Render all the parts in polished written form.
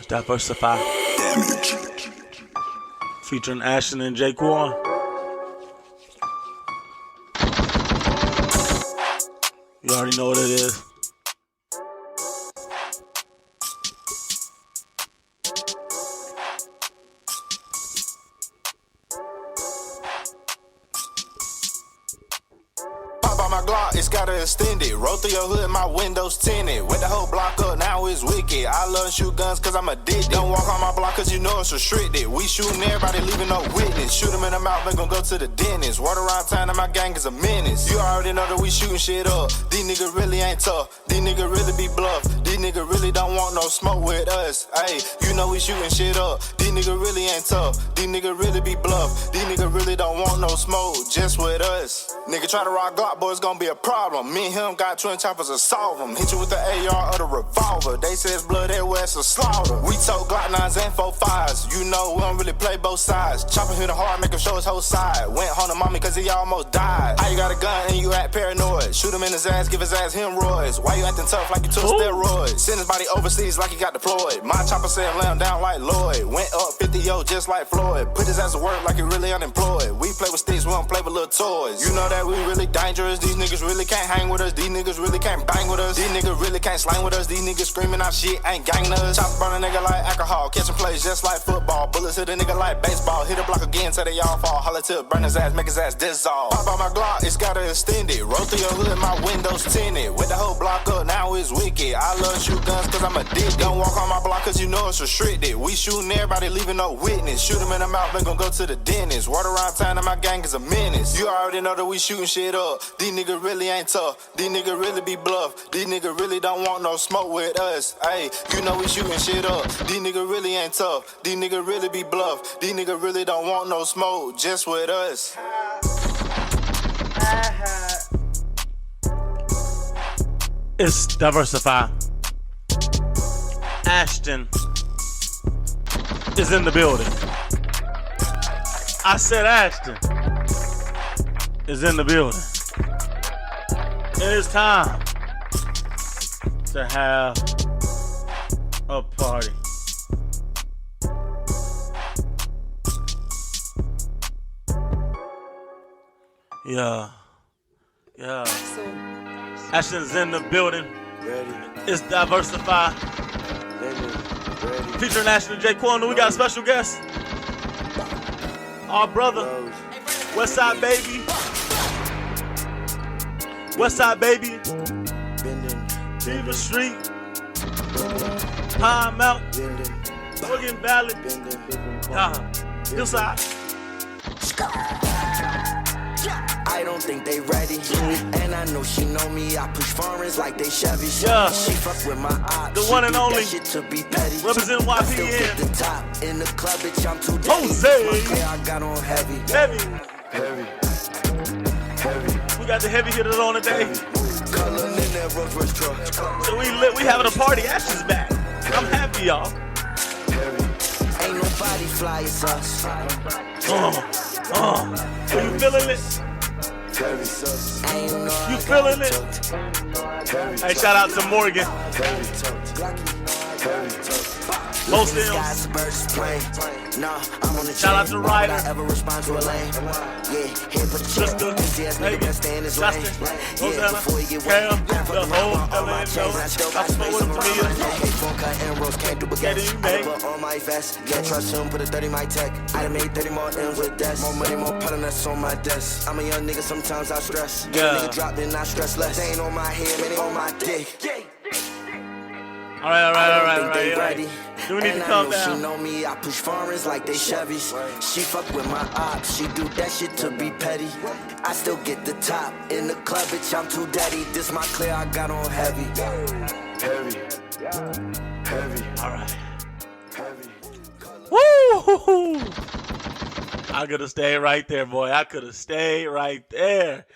Diversify. Damage. Featuring Ashton and Jaekwon. You already know what it is. It's gotta extend it. Roll through your hood, my windows tinted. With the whole block up, now it's wicked. I love shoot guns cause I'm addicted. Don't walk on my block cause you know it's restricted. We shooting everybody, leaving no witness. Shoot them in the mouth, they gon' go to the dentist. Water around town and my gang is a menace. You already know that we shooting shit up. These niggas really ain't tough. These niggas really be bluff. These niggas really don't want no smoke with us. Ayy, you know we shooting shit up. These niggas really ain't tough. These niggas really be bluff. These niggas really don't want no smoke just with us. Nigga try to rock Glock, boy, it's gonna be a problem. Me and him got twin choppers to solve them. Hit you with the AR or the revolver. They say it's blood everywhere, it's a slaughter. We told Glock 9s and 4.5s. You know we don't really play both sides. Chopper hit the hard, make him show his whole side. Went home to mommy cause he almost died. How you got a gun and you act paranoid? Shoot him in his ass, give his ass hemorrhoids. Why you acting tough like you took steroids? Send his body overseas like he got deployed. My chopper said lay him down like Lloyd. Went up 50-0 just like Floyd. Put his ass to work like he really unemployed. We play with sticks, we don't play with little toys. You know that we really dangerous. These niggas really can't hang with us. These niggas really can't bang with us. These niggas really can't slang with us. These niggas screaming out shit, ain't gangin' us. Chopper burn a nigga like alcohol. Catching plays just like football. Bullets hit a nigga like baseball. Hit a block again till they all fall. Holla till burn his ass, make his ass dissolve. Pop out my Glock, it's gotta extend it. Roll through your hood, my windows tinted. With the whole block up, now it's wicked. I love shoot guns cause I'm addicted. Don't walk on my block cause you know it's restricted. We shooting everybody, leaving no witness. Shoot him in the mouth, they gon' go to the dentist. Water around town and my gang is a menace. You already know that we shooting shit up. These niggas really ain't tough. These niggas really be bluff. These niggas really don't want no smoke with us. Ayy, you know we shooting shit up. These niggas really ain't tough. These niggas really be bluff. These niggas really don't want no smoke just with us. It's Diversify. Ashton is in the building. I said Ashton is in the building. It is time to have a party. Yeah. Ashton's in the building. It's Diversify. Featuring Ashton and Jaekwon. We got a special guest. Our brother, Westside Baby. Westside Baby. Diva Street. Pine Mountain. Boogie Valley. Hillside. I don't think they ready, and I know she know me. I push foreigns like they Chevy. Yeah. She fuck with my ops. The one and only. Shit to be petty. Represent YPN. The top in the club, bitch. I'm too Jose. I got on heavy. We got the heavy hitters on today. Color in that Rolls Royce truck. So we having a party. Ashton's back. I'm happy, y'all. Ain't nobody fly as us. So you feeling it? You feeling it? Hey, shout out to Morgan. Most of them. Shout out to Ryder. Sister, Megan, Justin, Rosanna, Cam, the whole LA show. I spoke with them to me. Eddie, Meg. On my vest, can't trust him, put a 30 my tech. I done made 30 more M's with that. More money, more pattern that's on my desk. I'm a young nigga, sometimes I stress. Yeah. Nigga drop, then I stress less. They ain't on my head, man, they on my dick. All right. Do we need to calm down? She know me, I push foreigns like they Chevys. She fuck with my ops, she do that shit to be petty. I still get the top in the club, bitch, I'm too daddy. This my clear, I got on heavy. All right. Woo! I could have stayed right there, boy. I could have stayed right there.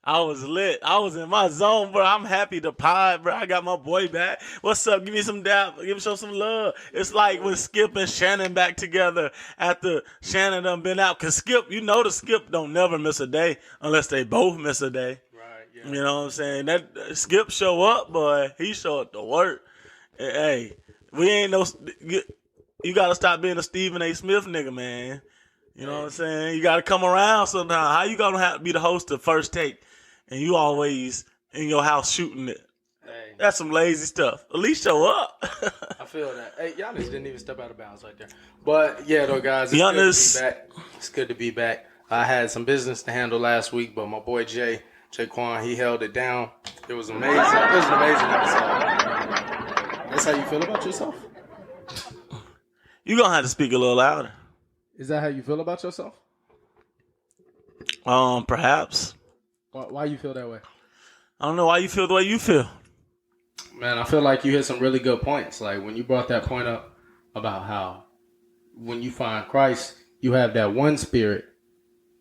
I was lit. I was in my zone, bro. I'm happy to pod, bro. I got my boy back. What's up? Give me some dap. Give me some love. It's like when Skip and Shannon back together after Shannon done been out. Because Skip, you know the Skip don't never miss a day unless they both miss a day. Right, yeah. You know what I'm saying? That Skip show up, boy. He show up to work. Hey, we ain't no... you got to stop being a Stephen A. Smith nigga, man. You know what I'm saying? You got to come around sometime. How you going to have to be the host of First Take and you always in your house shooting it? Hey. That's some lazy stuff. At least show up. I feel that. Hey, Giannis didn't even step out of bounds right there. But, yeah, though, guys, it's good to be back. It's good to be back. I had some business to handle last week, but my boy Jaekwon, he held it down. It was amazing. It was an amazing episode. That's how you feel about yourself? You're going to have to speak a little louder. Is that how you feel about yourself? Perhaps. Why you feel that way? I don't know why you feel the way you feel. Man, I feel like you hit some really good points. Like when you brought that point up about how when you find Christ, you have that one spirit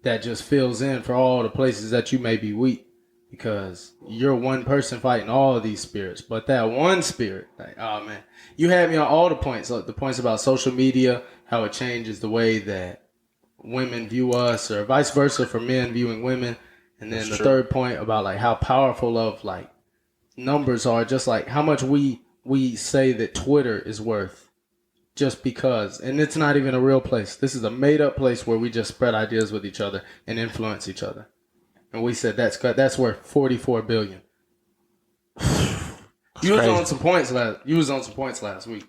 that just fills in for all the places that you may be weak. Because you're one person fighting all of these spirits. But that one spirit, like, oh man, you had me on all the points. Like the points about social media, how it changes the way that women view us, or vice versa for men viewing women. And then the third point about like how powerful of like numbers are, just like how much we say that Twitter is worth just because. And it's not even a real place. This is a made up place where we just spread ideas with each other and influence each other. And we said that's worth 44 billion. You was on some points last week.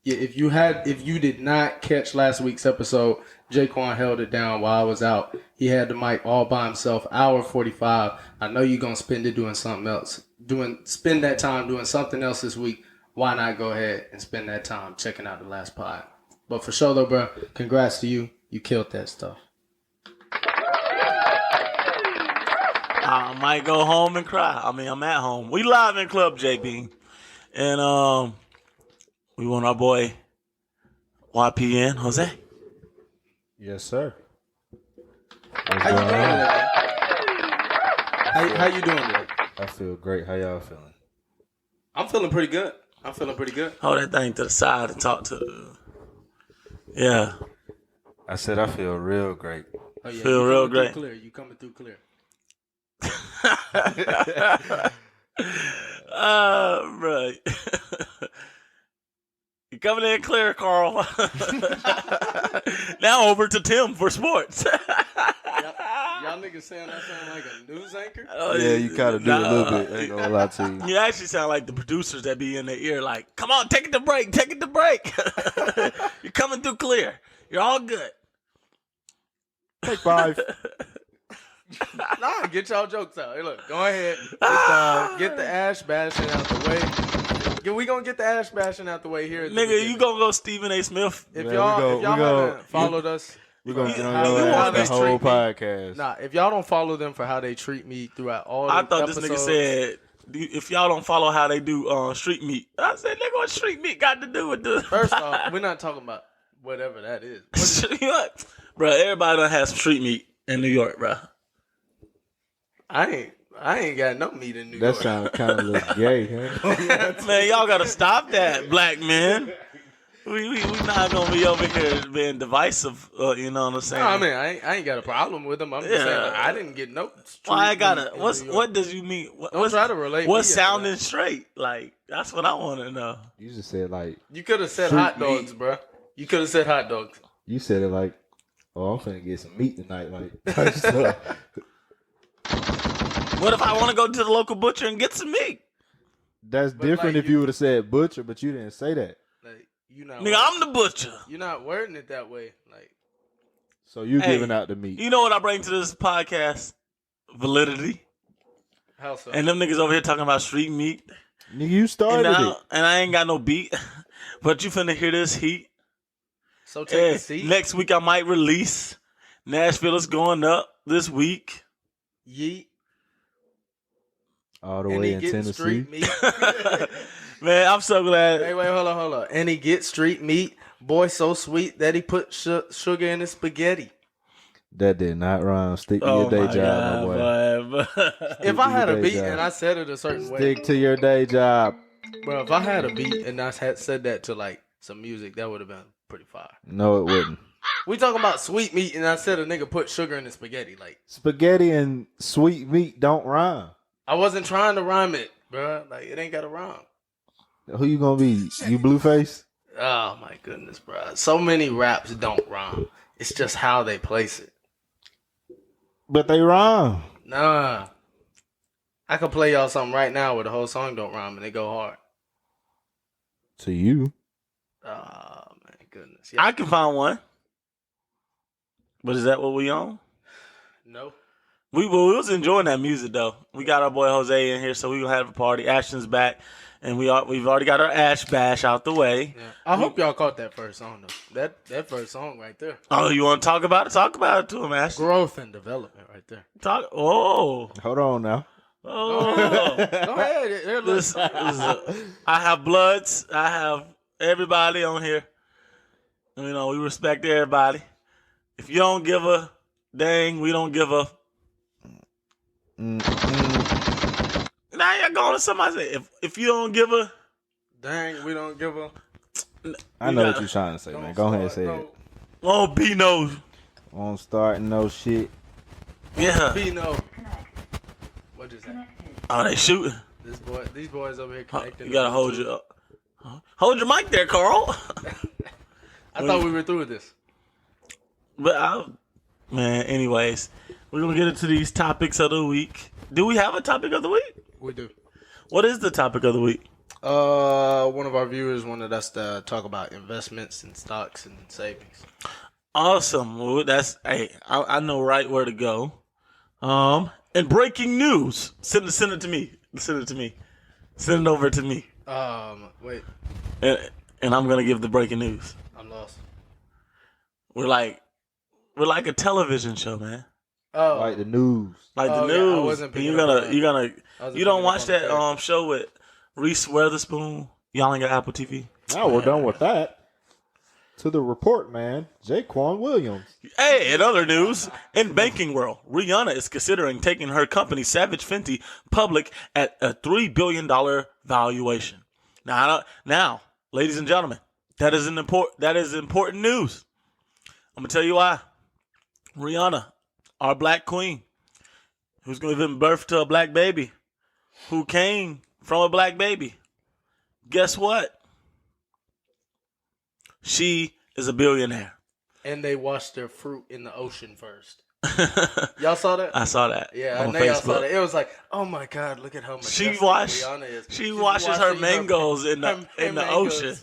Yeah, if you did not catch last week's episode, Jaekwon held it down while I was out. He had the mic all by himself, hour 45. I know you're gonna spend it doing something else. Spend that time doing something else this week. Why not go ahead and spend that time checking out the last pod? But for sure though, bro, congrats to you. You killed that stuff. I might go home and cry. I mean, I'm at home. We live in Club JB. And we want our boy YPN, Jose. Yes, sir. How you doing today? How you doing today? I feel great. How y'all feeling? I'm feeling pretty good. Hold that thing to the side and talk to. Yeah. I said I feel real great. Oh, yeah. Feel real great. Clear. You coming through clear. Right. You coming in clear, Carl. Now over to Tim for sports. Y'all niggas saying I sound like a news anchor? Yeah, you kind of do a little bit. Ain't gonna lie to you. You actually sound like the producers that be in their ear like, come on, take it to break. You're coming through clear. You're all good. Take 5. Nah, get y'all jokes out. Hey, look, go ahead. Get the ash bashing out the way. We gonna get the ash bashing out the way here. Nigga, you gonna go Stephen A. Smith. If y'all haven't followed us, we're gonna get on your ass the whole podcast. Nah, if y'all don't follow them for how they treat me throughout all the I thought episodes, this nigga said, if y'all don't follow how they do street meat. I said, nigga, what street meat got to do with this? First off, we're not talking about whatever that is. Bro, everybody done had some street meat in New York, bro. I ain't got no meat in New That York. That sounds kind of little gay, huh? Man, y'all gotta stop that, black men. We not gonna be over here being divisive. You know what I'm saying? No, I mean, I ain't got a problem with them. I'm just saying, like, I didn't get no. Why I gotta? What does you mean? Don't try to relate. What's sounding straight? Like that's what I want to know. You just said like you could have said hot dogs, bro. You could have said hot dogs. You said it like, oh, I'm finna get some meat tonight, like. What if I want to go to the local butcher and get some meat? That's different if you would have said butcher, but you didn't say that. Like, you not nigga, I'm the butcher. You're not wording it that way. Like, so you giving out the meat. You know what I bring to this podcast? Validity. How so? And them niggas over here talking about street meat. Nigga, you started it. And I ain't got no beat. But you finna hear this heat. So take a seat. Next week I might release. Nashville is going up this week. Yeet. All the way in Tennessee. Street meat. Man, I'm so glad. Hey, wait, hold on. And he gets street meat. Boy, so sweet that he put sugar in his spaghetti. That did not rhyme. Stick to your day job, my boy. If I had a beat and I said it a certain way. Stick to your day job. Bro, if I had a beat and I had said that to like some music, that would have been pretty fire. No, it wouldn't. We talking about sweet meat and I said a nigga put sugar in his spaghetti. Like spaghetti and sweet meat don't rhyme. I wasn't trying to rhyme it, bro. Like it ain't got to rhyme. Who you gonna be? You Blueface? Oh my goodness, bro. So many raps don't rhyme. It's just how they place it. But they rhyme. Nah. I could play y'all something right now where the whole song don't rhyme and they go hard. To you. Oh my goodness. Yeah. I can find one. But is that what we on? No. We was enjoying that music though. We got our boy Jose in here, so we gonna have a party. Ashton's back, and we've already got our Ash Bash out the way. Yeah. I hope y'all caught that first song though. That first song right there. Oh, you want to talk about it? Talk about it to him, Ash. Growth and development right there. Talk. Oh. Hold on now. Oh. Go ahead. Here, Listen, I have Bloods. I have everybody on here. You know, we respect everybody. If you don't give a dang, we don't give a. Now you're going to somebody say, if you don't give a. Dang, we don't give a. I know what you're trying to say, man. Go ahead and say it. Won't be no. Won't start no shit. Yeah. Be no. What is that? Oh, they shooting. These boys over here connecting. You gotta hold your hold your mic there, Carl. I thought we were through with this. But man, anyways, we're gonna get into these topics of the week. Do we have a topic of the week? We do. What is the topic of the week? One of our viewers wanted us to talk about investments and stocks and savings. Awesome. Well, I know right where to go. And breaking news. Send it to me. Send it over to me. Wait. And I'm gonna give the breaking news. I'm lost. We're like a television show, man. Oh, Like the news. Like the Oh, yeah, news. I wasn't picking You up on that. you don't watch that show with Reese Witherspoon? Y'all ain't got Apple TV. Now we're done with that. To the report, man. Jaekwon Williams. Hey, in other news, in banking world, Rihanna is considering taking her company Savage Fenty public at a $3 billion valuation. Now, ladies and gentlemen, that is important news. I'm gonna tell you why. Rihanna, our black queen, who's giving birth to a black baby, who came from a black baby. Guess what? She is a billionaire. And they washed their fruit in the ocean first. Y'all saw that? I saw that. Yeah, I on know Facebook. y'all saw that. It was like, oh my God, look at how much Rihanna is. She washes her mangoes in the ocean.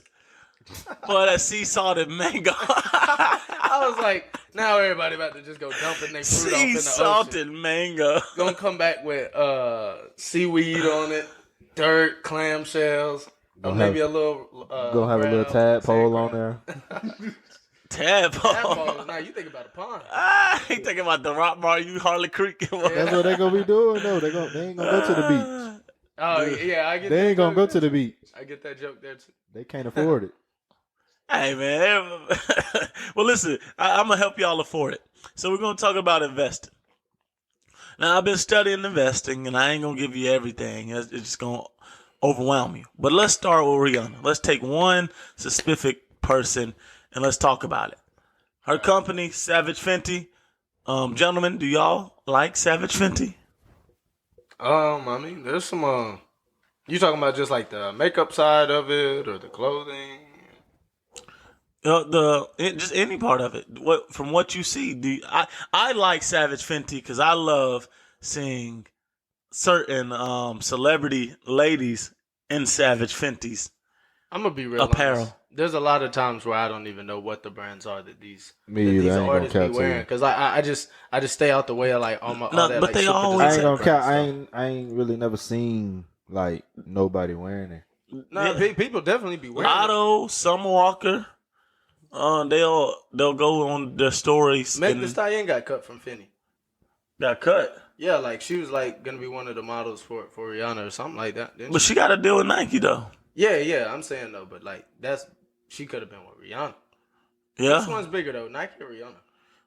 Boy, that sea salted mango. I was like, now everybody about to just go dumping their fruit off in the Sea ocean. salted mango. Gonna come back with seaweed on it, dirt, clamshells, or maybe a little. Gonna have a little tadpole on there. Tadpole. Now you think about a pond. I ain't thinking about the rock bar you Harley Creek. That's what they gonna be doing though. They ain't gonna go to the beach. Oh yeah, I get. They ain't gonna go to the beach. I get that joke there too. They can't afford it. Hey, man. Well, listen, I'm going to help y'all afford it. So we're going to talk about investing. Now, I've been studying investing, and I ain't going to give you everything. It's just going to overwhelm you. But let's start with Rihanna. Let's take one specific person, and let's talk about it. Her company, Savage Fenty. Gentlemen, do y'all like Savage Fenty? I mean, there's some. You talking about just like the makeup side of it, or the clothing? Just any part of it. From what you see, I like Savage Fenty because I love seeing certain celebrity ladies in Savage Fenty's. I'm gonna be real apparel. honest. There's a lot of times where I don't even know what the brands are that these artists be wearing because I just stay out the way of like all my. No, all that, but like, they super always- I design ain't gonna count. brands, I ain't really never seen like nobody wearing it. No, people definitely be wearing it. Lotto, Summer Walker, they'll go on their stories. Meg Thee Stallion got cut from Fenty. Got cut, Yeah, like she was like gonna be one of the models for Rihanna or something like that. Didn't but she got a deal with Nike though. Yeah, I'm saying though, but like she could have been with Rihanna. Yeah, Which one's bigger though, Nike or Rihanna?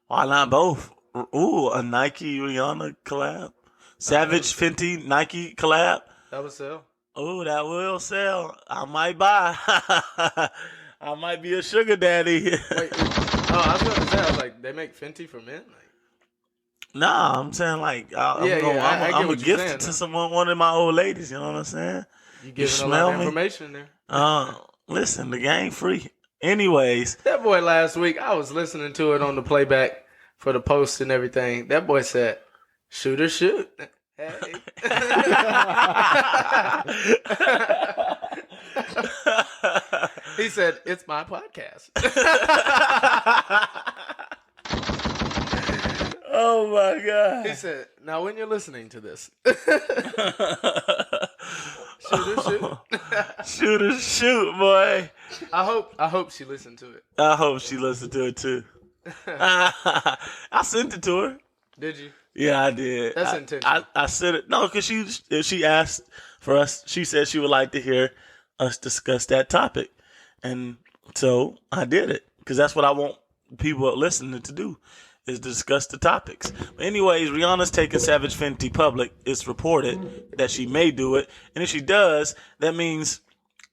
why not both? Ooh, a Nike Rihanna collab, Savage Fenty Nike collab. That would sell. Oh, that will sell. I might buy. I might be a sugar daddy. Wait, I was gonna say, I was like, they make Fenty for men. Like, Nah, I'm saying like I get I'm a what you're gift saying, to huh? one of my old ladies. You know what I'm saying? you giving a lot smell of me? information there. Listen, the game free. Anyways. That boy last week, I was listening to it on the playback for the post and everything. That boy said, shoot or shoot. Hey. He said, it's my podcast. Oh my God. He said, now when you're listening to this, shoot or shoot. Shoot or shoot, boy. I hope she listened to it. I hope she listened to it too. I sent it to her. Did you? Yeah, I did. That's intentional. I sent it. No, because she asked for us. She said she would like to hear us discuss that topic. And so I did it because that's what I want people listening to do is discuss the topics. But anyways, Rihanna's taking Savage Fenty public. It's reported that she may do it. And if she does, that means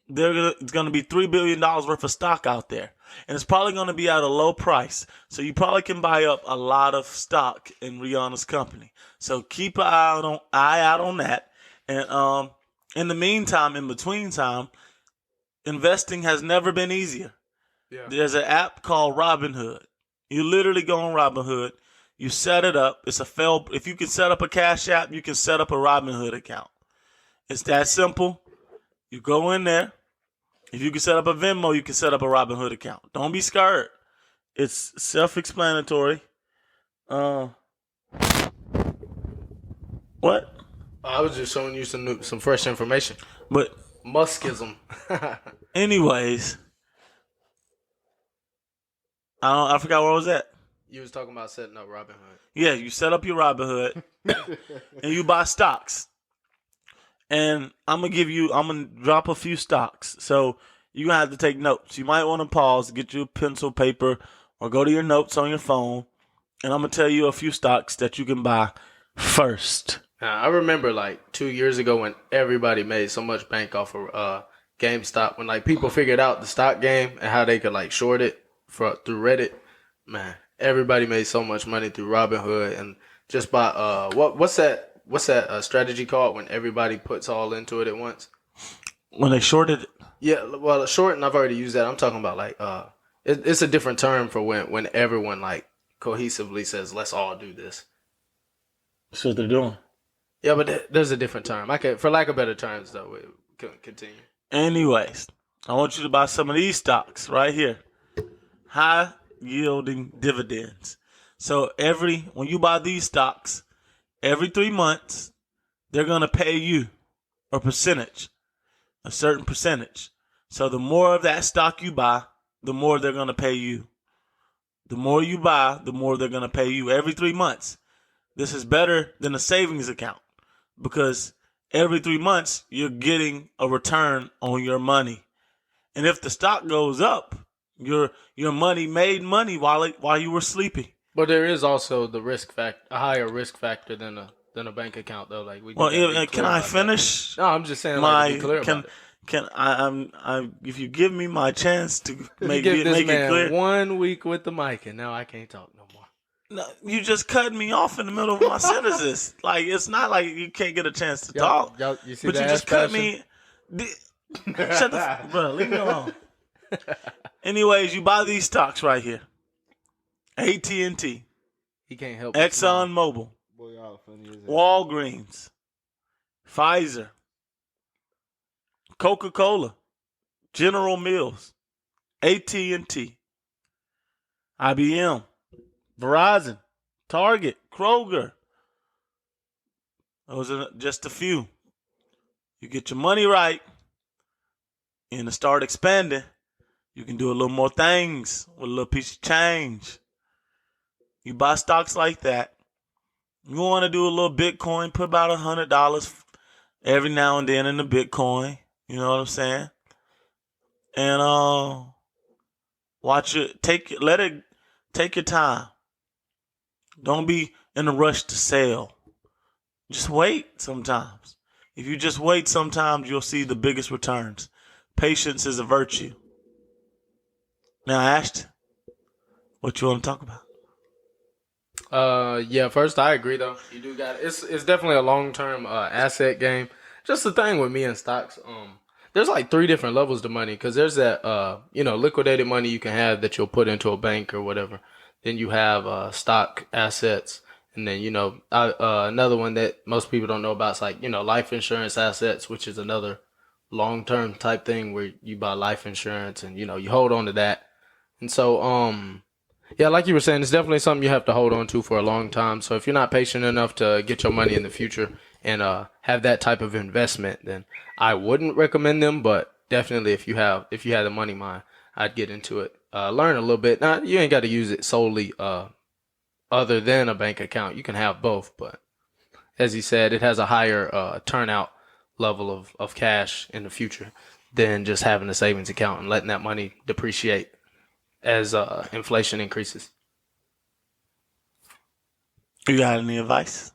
it's going to be $3 billion worth of stock out there. And it's probably going to be at a low price. So you probably can buy up a lot of stock in Rihanna's company. So keep an eye out on that. And in the meantime, in between time, investing has never been easier. Yeah. There's an app called Robinhood. You literally go on Robinhood. You set it up. If you can set up a Cash App, you can set up a Robinhood account. It's that simple. You go in there. If you can set up a Venmo, you can set up a Robinhood account. Don't be scared. It's self-explanatory. What? I was just showing you some fresh information. But Muskism. Anyways, I forgot where I was at. You was talking about setting up Robinhood. Yeah, you set up your Robinhood and you buy stocks. And I'm gonna drop a few stocks. So you're gonna have to take notes. You might want to pause, get you a pencil, paper, or go to your notes on your phone. And I'm gonna tell you a few stocks that you can buy first. Now, I remember like 2 years ago when everybody made so much bank off of GameStop, when like people figured out the stock game and how they could like short it through Reddit. Man, everybody made so much money through Robinhood and just by what's that strategy called when everybody puts all into it at once? When they shorted it? Yeah, well, short, and I've already used that. I'm talking about like it's a different term for when everyone like cohesively says, let's all do this. That's what they're doing. Yeah, but there's a different term. For lack of better terms, though, we can continue. Anyways, I want you to buy some of these stocks right here. High yielding dividends. So when you buy these stocks, every 3 months, they're going to pay you a certain percentage. So the more of that stock you buy, the more they're going to pay you. The more you buy, the more they're going to pay you every 3 months. This is better than a savings account because every 3 months, you're getting a return on your money. And if the stock goes up, your money made money while you were sleeping. But there is also the risk factor, a higher risk factor than a bank account, though. Like can I finish? No, I'm just saying. Like, to be clear about it. Can I? If you give me my chance to make it clear. 1 week with the mic, and now I can't talk no more. No, you just cut me off in the middle of my sentences. Like it's not like you can't get a chance to talk. You see but you just cut me. Shut the bro. Leave me alone. Anyways, you buy these stocks right here. AT&T. He can't help. Exxon Mobil. Walgreens. Pfizer. Coca-Cola. General Mills. AT&T. IBM. Verizon. Target. Kroger. Those are just a few. You get your money right and to start expanding, you can do a little more things with a little piece of change. You buy stocks like that. You want to do a little Bitcoin, put about $100 every now and then in the Bitcoin. You know what I'm saying? And watch it. Let it take your time. Don't be in a rush to sell. Just wait sometimes. If you just wait sometimes, you'll see the biggest returns. Patience is a virtue. Now, Ashton, what you want to talk about? Yeah, first I agree though. You do got it. It's definitely a long-term asset game. Just the thing with me and stocks. there's like 3 different levels to money, because there's that liquidated money you can have that you'll put into a bank or whatever. Then you have stock assets, and then another one that most people don't know about is like life insurance assets, which is another long-term type thing where you buy life insurance and you hold on to that. And so yeah, like you were saying, it's definitely something you have to hold on to for a long time. So if you're not patient enough to get your money in the future and have that type of investment, then I wouldn't recommend them. But definitely, if you had the money mind, I'd get into it. Learn a little bit. Now, you ain't got to use it solely other than a bank account. You can have both, but as he said, it has a higher turnout level of cash in the future than just having a savings account and letting that money depreciate as inflation increases. You got any advice?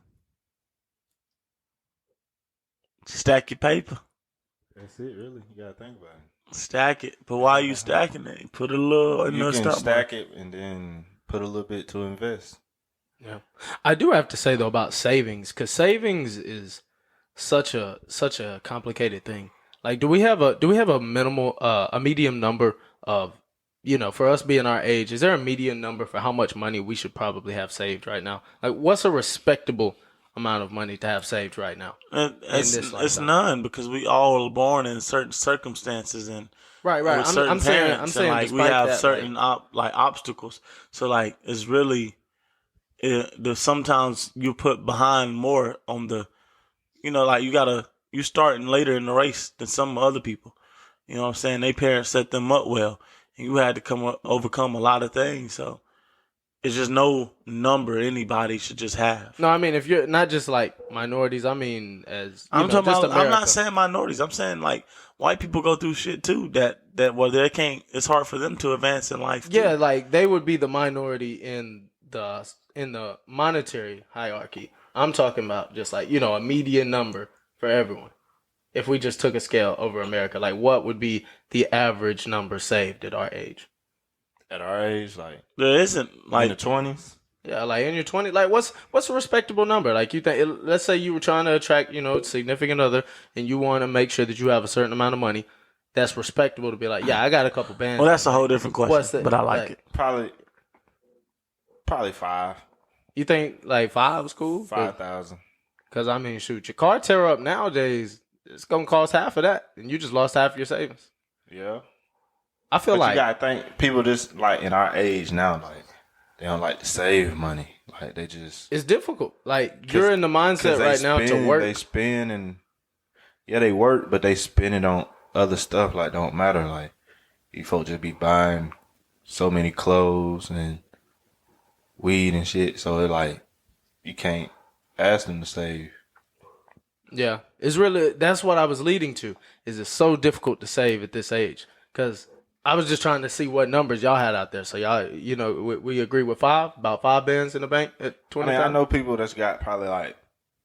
Stack your paper. That's it, really. You gotta think about it. Stack it, but why are you stacking it? Put a little. You can stack it and then put a little bit to invest. Yeah, I do have to say though about savings, because savings is such a complicated thing. Like, do we have a minimal a medium number of for us being our age? Is there a median number for how much money we should probably have saved right now? Like, what's a respectable amount of money to have saved right now? It's none, because we all are born in certain circumstances and right. I'm saying like we have that, certain obstacles. So like it's really sometimes you put behind more on the like you starting later in the race than some other people. You know what I'm saying? Their parents set them up well, and you had to overcome a lot of things. So it's just no number anybody should just have. No, I mean, if you're not just like minorities, I mean, I'm talking about. America. I'm not saying minorities. I'm saying like white people go through shit too. That they can't. It's hard for them to advance in life. Too. Yeah, like they would be the minority in the monetary hierarchy. I'm talking about just like a median number for everyone. If we just took a scale over America, like what would be the average number saved at our age? At our age, like there isn't like in the 20s. Yeah, like in your 20s. Like what's a respectable number? Like you think, let's say you were trying to attract significant other, and you want to make sure that you have a certain amount of money. That's respectable to be like, yeah, I got a couple bands. Well, that's a whole different question, but I like it. Probably 5. You think like 5 is cool? 5,000. Because I mean, shoot, your car tear up nowadays, it's gonna cost half of that, and you just lost half of your savings. Yeah. I feel like you gotta think people just like in our age now, like they don't like to save money. Like they just it's difficult. Like you're in the mindset right now to work. They spend and they work, but they spend it on other stuff like don't matter. Like you folks just be buying so many clothes and weed and shit. So it like you can't ask them to save. Yeah, it's really that's what I was leading to. Is it's so difficult to save at this age? Because I was just trying to see what numbers y'all had out there. So y'all, we agree with about 5 bands in the bank at 25. I know people that's got probably like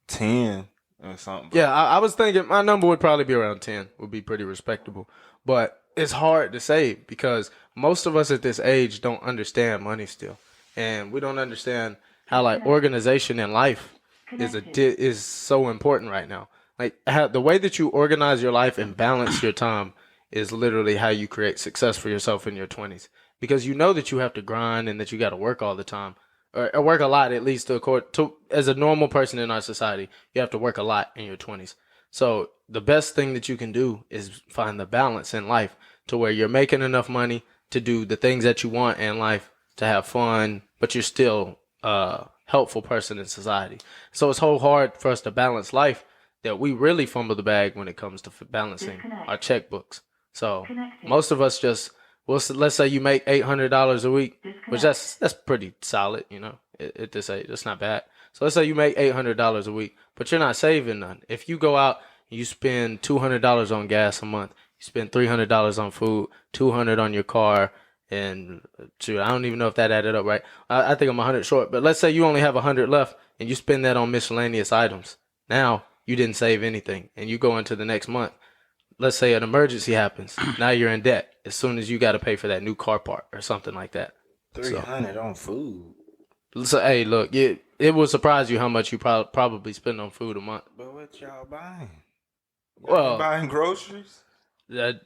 10 or something. Yeah, I was thinking my number would probably be around 10. Would be pretty respectable. But it's hard to save because most of us at this age don't understand money still, and we don't understand how like organization in life is so important right now. Like the way that you organize your life and balance your time is literally how you create success for yourself in your 20s. Because you know that you have to grind and that you got to work all the time. Or work a lot, at least as a normal person in our society. You have to work a lot in your 20s. So the best thing that you can do is find the balance in life to where you're making enough money to do the things that you want in life, to have fun, but you're still a helpful person in society. So it's so hard for us to balance life that we really fumble the bag when it comes to balancing our checkbooks. So most of us just, let's say you make $800 a week, which that's pretty solid, at this age. That's not bad. So let's say you make $800 a week, but you're not saving none. If you go out and you spend $200 on gas a month, you spend $300 on food, $200 on your car, and shoot, I don't even know if that added up right. I think I'm 100 short, but let's say you only have 100 left and you spend that on miscellaneous items. Now you didn't save anything, and you go into the next month. Let's say an emergency happens. Now you're in debt as soon as you got to pay for that new car part or something like that. $300 on food. So, hey, look, it will surprise you how much you probably spend on food a month. But what y'all buying? Well, buying groceries?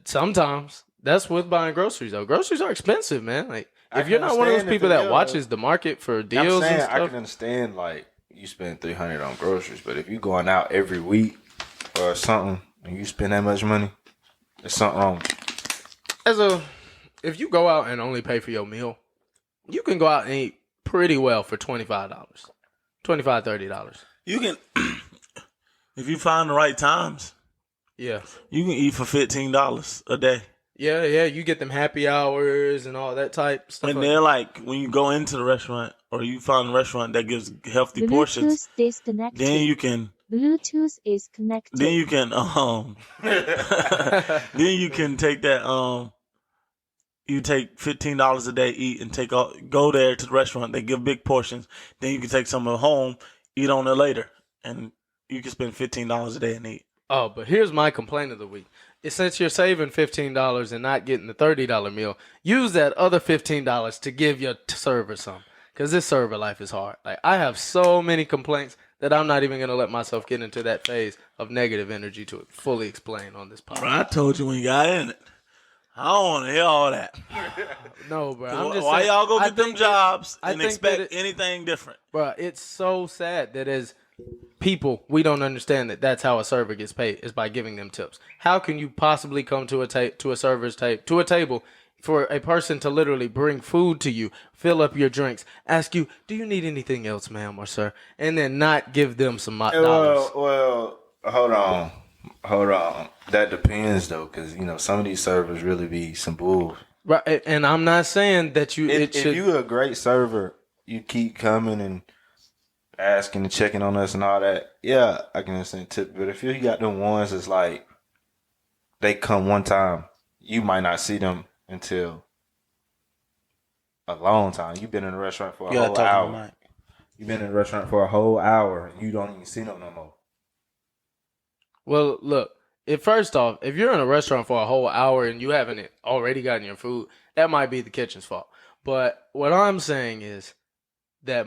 Sometimes that's with buying groceries though. Groceries are expensive, man. Like I if you're can not one of those understand people if that it watches the market for I'm deals saying and I stuff. can understand like you spend $300 on groceries, but if you going out every week or something and you spend that much money, there's something wrong. If you go out and only pay for your meal, you can go out and eat pretty well for $25, $30. You can, if you find the right times, Yeah. you can eat for $15 a day. Yeah, you get them happy hours and all that type stuff. And they're like, when you go into the restaurant or you find a restaurant that gives healthy portions, Bluetooth disconnected. then you can, Bluetooth is connected. then you can take that, you take $15 a day, eat, and go there to the restaurant. They give big portions. Then you can take some of it home, eat on it later, and you can spend $15 a day and eat. Oh, but here's my complaint of the week. Since you're saving $15 and not getting the $30 meal, use that other $15 to give your server some. Because this server life is hard. Like I have so many complaints that I'm not even going to let myself get into that phase of negative energy to fully explain on this podcast. Bro, I told you when you got in it. I don't want to hear all that. No, bro. I'm just Why saying, y'all go I get them think jobs I and think expect that anything different? Bro, it's so sad that as people, we don't understand that that's how a server gets paid is by giving them tips. How can you possibly come to a table for a person to literally bring food to you, fill up your drinks, ask you, do you need anything else, ma'am or sir, and then not give them some dollars? Well, hold on. That depends though, because some of these servers really be some bull. Right, and I'm not saying that If you a great server, you keep coming and asking and checking on us and all that. Yeah, I can understand tip. But if you got them ones that's like they come one time, you might not see them until a long time. You've been in a restaurant for a whole hour. You've been in a restaurant for a whole hour and you don't even see them no more. Well, look, first off, if you're in a restaurant for a whole hour and you haven't already gotten your food, that might be the kitchen's fault. But what I'm saying is that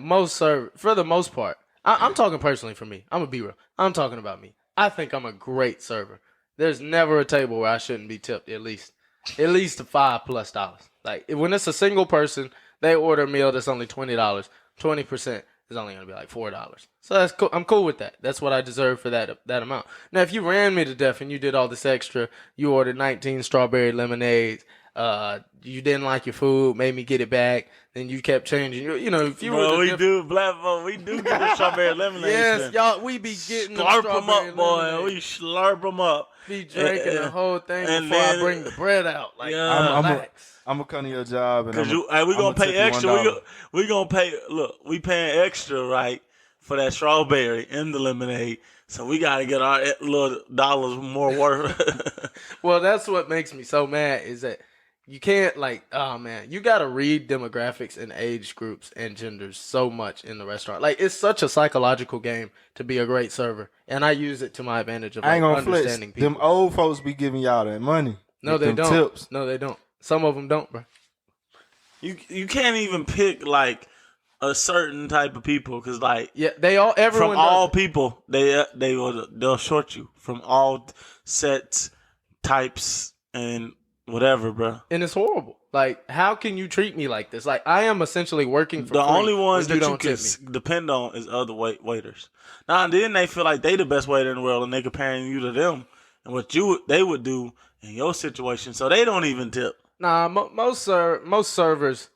for the most part, I'm talking personally for me. I'm going to be real. I'm talking about me. I think I'm a great server. There's never a table where I shouldn't be tipped at least $5+. Like when it's a single person, they order a meal that's only $20, 20% is only going to be like $4. So that's cool. I'm cool with that. That's what I deserve for that amount. Now, if you ran me to death and you did all this extra, you ordered 19 strawberry lemonades, you didn't like your food, made me get it back, then you kept changing. If you Bro, we do get the strawberry lemonade. Yes, y'all, we be getting slurp them them up, boy. lemonade. We slurp them up. Be drinking the whole thing and before then- I bring the bread out. Like, Yeah. relax. I'm gonna come to your job and Cause we gonna pay extra. We gonna pay. Look, we paying extra, right, for that strawberry in the lemonade. So we gotta get our little dollars more worth. Well, that's what makes me so mad is that you can't you gotta read demographics and age groups and genders so much in the restaurant. Like it's such a psychological game to be a great server, and I use it to my advantage of I ain't gonna flex. understanding people. Them old folks be giving y'all that money. No, they them don't. Tips. No, they don't. Some of them don't, bro. You can't even pick like a certain type of people because Yeah, everyone from does all it. people they'll short you from all sets, types, and whatever, bro. And it's horrible. Like, how can you treat me like this? Like, I am essentially working for The free only ones when that you don't can tip me. depend on is other waiters. Now and then they feel like they the best waiter in the world and they comparing you to them and what they would do in your situation, so they don't even tip. Nah, most servers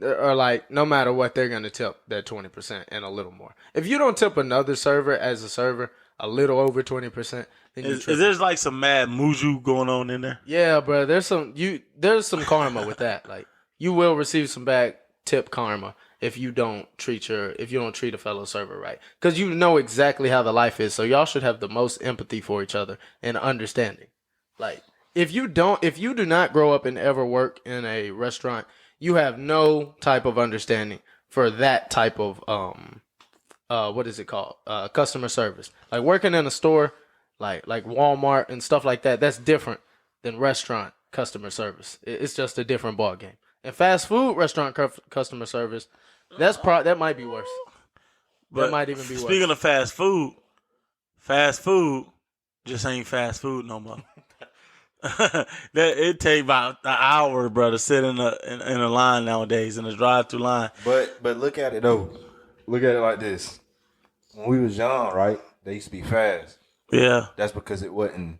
are like, no matter what, they're gonna tip that 20% and a little more. If you don't tip another server as a server a little over 20%, then Is there like some mad muju going on in there? yeah, bro. There's some karma with that. Like, you will receive some bad tip karma if you don't treat a fellow server right, because you know exactly how the life is. So y'all should have the most empathy for each other and understanding. Like, if you do not grow up and ever work in a restaurant, you have no type of understanding for that type of what is it called? Customer service. Like working in a store, like Walmart and stuff like that. That's different than restaurant customer service. It's just a different ball game. And fast food restaurant customer service, that might be worse. That might even be worse. Speaking of fast food just ain't fast food no more. that it take about an hour, bro, to sit in a line nowadays in a drive-through line. But look at it though. Look at it like this. When we was young, right? They used to be fast. Yeah. That's because it wasn't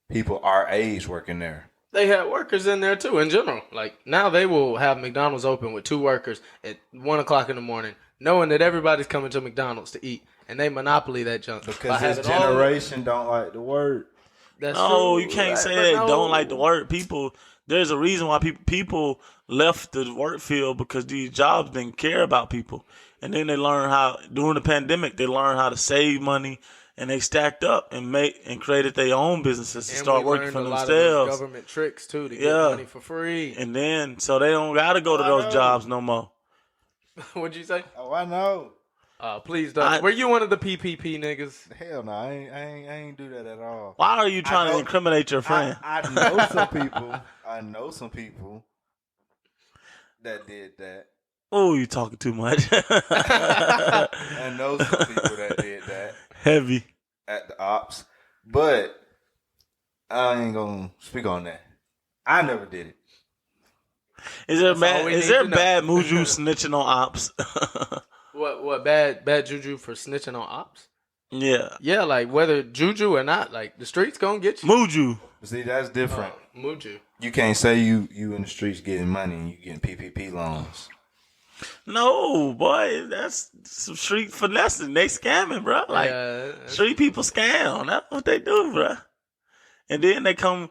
people our age working there. They had workers in there too, in general. Like now, they will have McDonald's open with 2 workers at 1:00 in the morning, knowing that everybody's coming to McDonald's to eat, and they monopoly that junk. Because this generation don't like the word. That's No, true. you can't say But they no. don't like the work. There's a reason why people left the work field because these jobs didn't care about people. And then they learn how, during the pandemic, they learned how to save money, and they stacked up and created their own businesses and start working for a lot themselves. of government tricks too to get money for free. And then, so they don't got to go to those jobs no more. What'd you say? Oh, I know. Please don't. Were you one of the PPP niggas? Hell no, I ain't do that at all. Why are you trying to incriminate your friend? I know some people. I know some people that did that. Oh, you talking too much. I know some people that did that Heavy. at the ops, but I ain't gonna speak on that. I never did it. Is there That's all we need to know. bad Muju snitching on ops? What bad juju for snitching on ops? Yeah. Yeah, like whether juju or not, like the streets gonna get you. Muju. See, that's different. Muju. You can't say you in the streets getting money and you getting PPP loans. No, boy, that's some street finessing. They scamming, bro. Like street people scam. That's what they do, bro. And then they come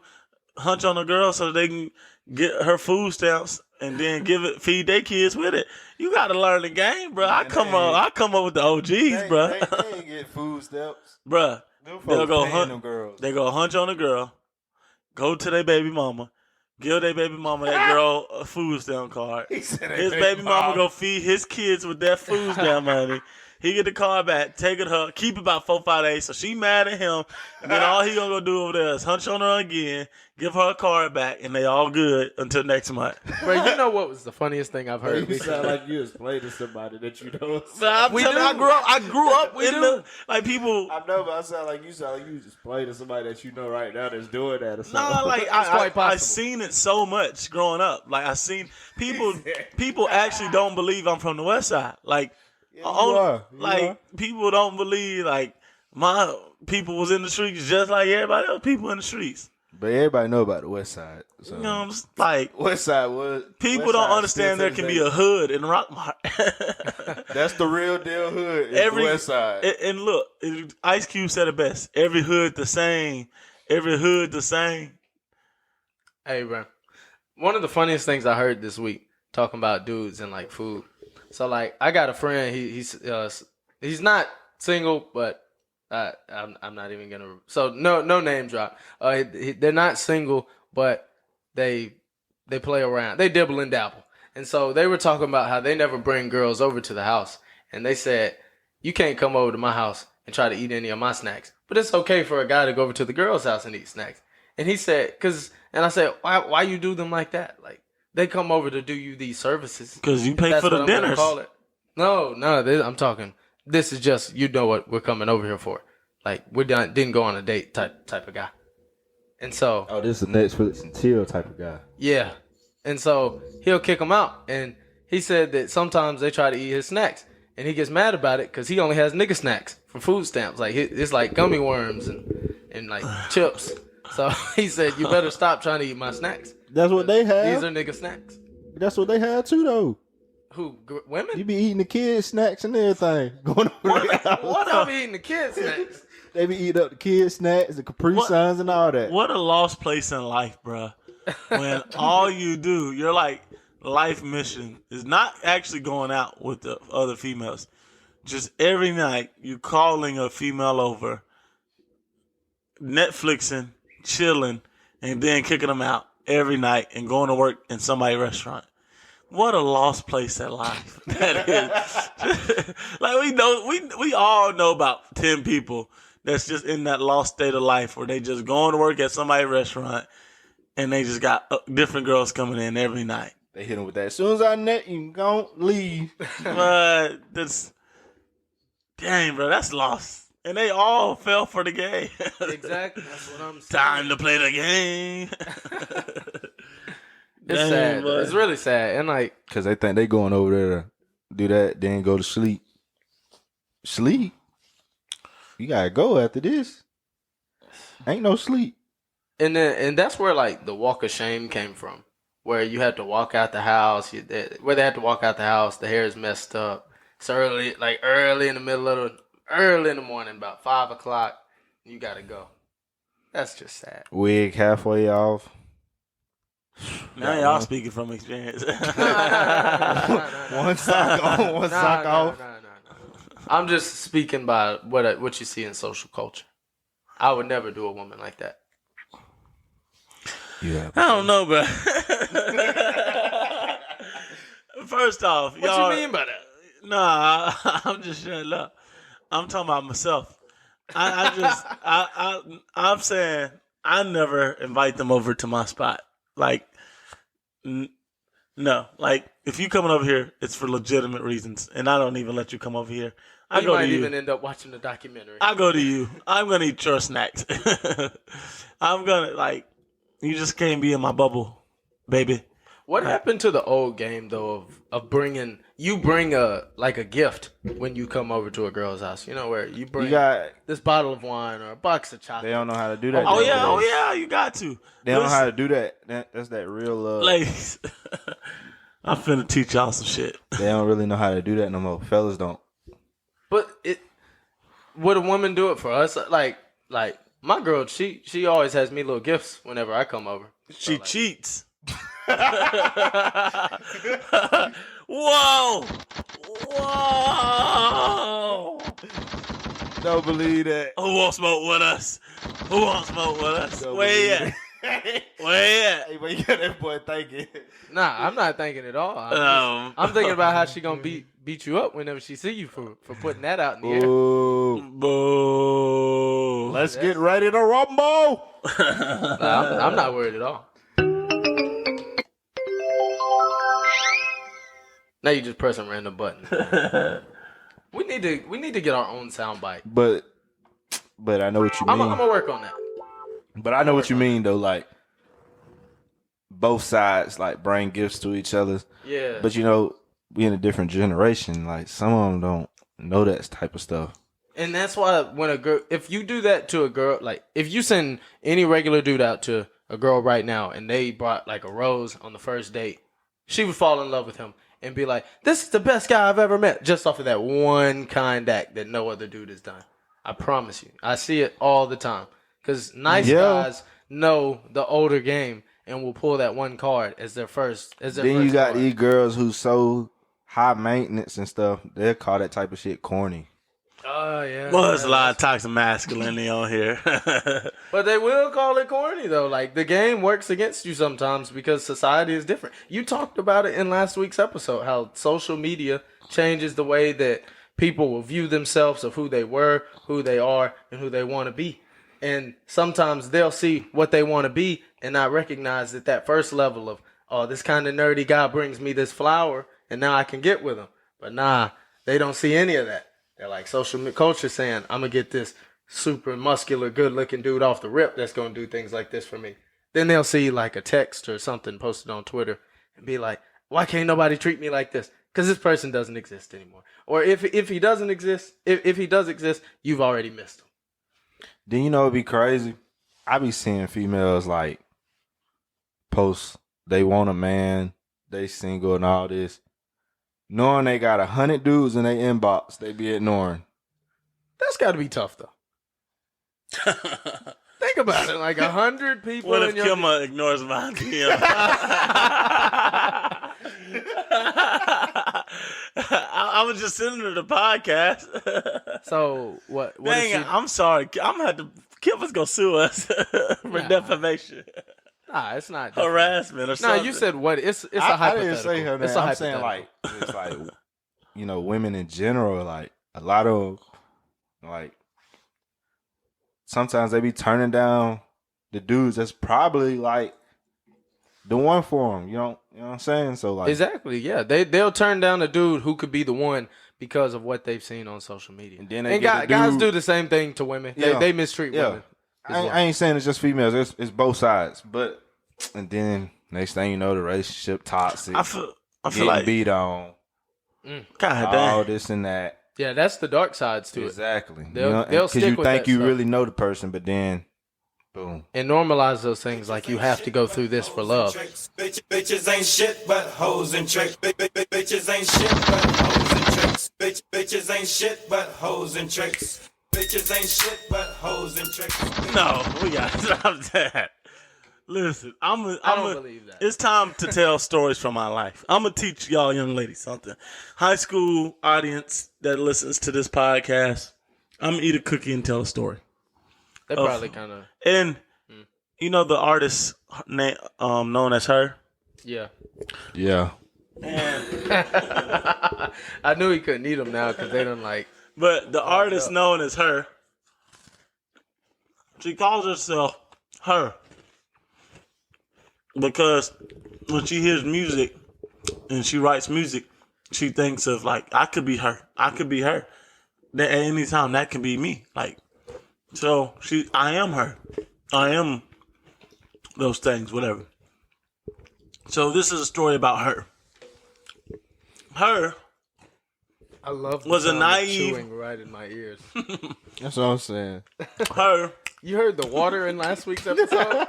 hunch on a girl so they can get her food stamps and then feed their kids with it. You got to learn the game, bro. I come up with the OGs, bro. They ain't get food stamps. Bro, they'll go hunt. Them girls. They go hunch on a girl, go to their baby mama, give their baby mama that girl a food stamp card. His baby mama go feed his kids with that food stamp money. He get the card back, take it to her, keep it about 4-5 days. So she mad at him. And then all he gonna go do over there is hunch on her again, give her a card back, and they all good until next month. Bro, you know what was the funniest thing I've heard? You sound like you explained to somebody that you know. I grew up with them. Like people. I know, but I sound like you just explained to somebody that you know right now that's doing that or something. No, like I seen it so much growing up. Like I seen people actually don't believe I'm from the West Side. Like. People don't believe like my people was in the streets just like everybody else people in the streets. But everybody know about the West Side. So. You know, I'm just like West Side was. People don't understand there can be a hood in Rockmart. That's the real deal hood. The West Side. And look, Ice Cube said it best. Every hood the same. Every hood the same. Hey, bro. One of the funniest things I heard this week talking about dudes and like food. So like I got a friend. He's not single, but I'm not even gonna. So no name drop. They're not single, but they play around. They dibble and dabble. And so they were talking about how they never bring girls over to the house. And they said, you can't come over to my house and try to eat any of my snacks. But it's okay for a guy to go over to the girl's house and eat snacks. And he said, and I said, why you do them like that? Like. They come over to do you these services. Because you pay for the dinners. No, I'm talking. This is just, you know what we're coming over here for. Like, didn't go on a date type of guy. And so. Oh, this is the Netflix and chill type of guy. Yeah. And so he'll kick them out. And he said that sometimes they try to eat his snacks. And he gets mad about it because he only has nigga snacks from food stamps. Like, it's like gummy worms and like chips. So he said, you better stop trying to eat my snacks. That's what they have. These are nigga snacks. That's what they have too, though. Who, women? You be eating the kids' snacks and everything. Going over what I be eating the kids' snacks? They be eating up the kids' snacks, the Capri Suns and all that. What a lost place in life, bro. When all you do, your like life mission is not actually going out with the other females. Just every night you calling a female over, Netflixing, chilling, and then kicking them out every night and going to work in somebody's restaurant. What a lost place in life that is. Like we all know about 10 people that's just in that lost state of life where they just going to work at somebody's restaurant and they just got different girls coming in every night. They hit them with that. As soon as I net you, don't leave. But dang, bro, that's lost. And they all fell for the game. Exactly. That's what I'm saying. Time to play the game. It's Dang, sad. boy. It's really sad. And like, Because they think they going over there to do that, then go to sleep. Sleep? You got to go after this. Ain't no sleep. and that's where like the walk of shame came from, where you had to walk out the house. Where they had to walk out the house, the hair is messed up. It's early in the morning, about 5 o'clock. You got to go. That's just sad. Wig halfway off. Now y'all speaking from experience. One sock on, one sock off. No. I'm just speaking by what you see in social culture. I would never do a woman like that. Yeah. I don't know, bro. First off, What y'all. you mean by that? Nah, I'm just shutting up. I'm talking about myself. I'm saying I never invite them over to my spot. Like, no. Like, if you coming over here, it's for legitimate reasons, and I don't even let you come over here. I You go might to you. even end up watching the documentary. I go to you. I'm gonna eat your snacks. I'm gonna you just can't be in my bubble, baby. What happened to the old game though of bring a gift when you come over to a girl's house? You know, where you bring this bottle of wine or a box of chocolate. They don't know how to do that. Oh nowadays. yeah, you got to. They don't know how to do that. That's that real love. Ladies, I'm finna teach y'all some shit. They don't really know how to do that no more. Fellas don't. But would a woman do it for us? Like my girl, she always has me little gifts whenever I come over. She cheats. Whoa! Don't believe that. Who won't smoke with us? Where you at? Hey, but you got that boy thinking. Nah, I'm not thinking at all. I'm thinking about how she gonna beat you up whenever she see you for putting that out in the air. Boo. Let's get ready to rumble. Nah, I'm not worried at all. Now you just press a random button. We need to get our own soundbite. But I know what you mean. I'm gonna work on that. But I know what you mean though. Like both sides like bring gifts to each other. Yeah. But you know, we in a different generation. Like some of them don't know that type of stuff. And that's why when a girl, if you do that to a girl, like if you send any regular dude out to a girl right now and they brought like a rose on the first date, she would fall in love with him and be like, this is the best guy I've ever met, just off of that one kind act that no other dude has done. I promise you. I see it all the time. Because nice guys know the older game and will pull that one card as their first. Then you got these girls who so high maintenance and stuff. They'll call that type of shit corny. Oh, yeah. Well, there's a lot of toxic masculinity on here. But they will call it corny, though. Like, the game works against you sometimes because society is different. You talked about it in last week's episode, how social media changes the way that people will view themselves of who they were, who they are, and who they want to be. And sometimes they'll see what they want to be and not recognize that first level of, oh, this kind of nerdy guy brings me this flower, and now I can get with him. But nah, they don't see any of that. They're like social culture saying, I'm going to get this super muscular, good-looking dude off the rip that's going to do things like this for me. Then they'll see like a text or something posted on Twitter and be like, why can't nobody treat me like this? Because this person doesn't exist anymore. Or if he doesn't exist, if he does exist, you've already missed him. Then you know it'd be crazy. I be seeing females like post they want a man, they single and all this. Knowing they got 100 dudes in their inbox, they be ignoring. That's got to be tough, though. Think about it. Like 100 people What if in your... Kilma ignores my DM? I was just sending her the podcast. So, what Dang is it, I'm sorry. I'm going to have to... Kilma's going to sue us for defamation. Nah, it's not. Harassment or Nah, something. you said what? It's a I hypothetical. didn't say her name. It's a I'm saying hypothetical. like it's like you know, women in general, like a lot of like sometimes they be turning down the dudes that's probably like the one for them. You know what I'm saying? So like Exactly, yeah. They'll turn down a dude who could be the one because of what they've seen on social media. And then they get a guys dude- do the same thing to women. Yeah. They mistreat women. I ain't saying it's just females. It's both sides. But and then next thing you know, the relationship toxic. I feel getting like beat on. God All damn. this and that. Yeah, that's the dark sides to it. Exactly. They'll stick you with think that you stuff. really know the person, but then boom. And normalize those things like you have to go through this for love. Bitches ain't shit but hoes and tricks. Bitches ain't shit but hoes and tricks. Bitches ain't shit but hoes and tricks. Bitches ain't shit but hoes and tricks. No, we gotta stop that. Listen, I don't believe that. It's time to tell stories from my life. I'm gonna teach y'all young ladies something. High school audience that listens to this podcast, I'm gonna eat a cookie and tell a story. They probably kind of... And you know the artist name known as Her. Yeah. Yeah. I knew he couldn't eat them now because they don't like... But the artist known as Her, she calls herself Her because when she hears music and she writes music, she thinks of like, I could be her. I could be her. That at any time that can be me. Like, so I am her. I am those things, whatever. So this is a story about her. Her I love the was a sound of naive- chewing right in my ears. That's what I'm saying. Her You heard the water in last week's episode?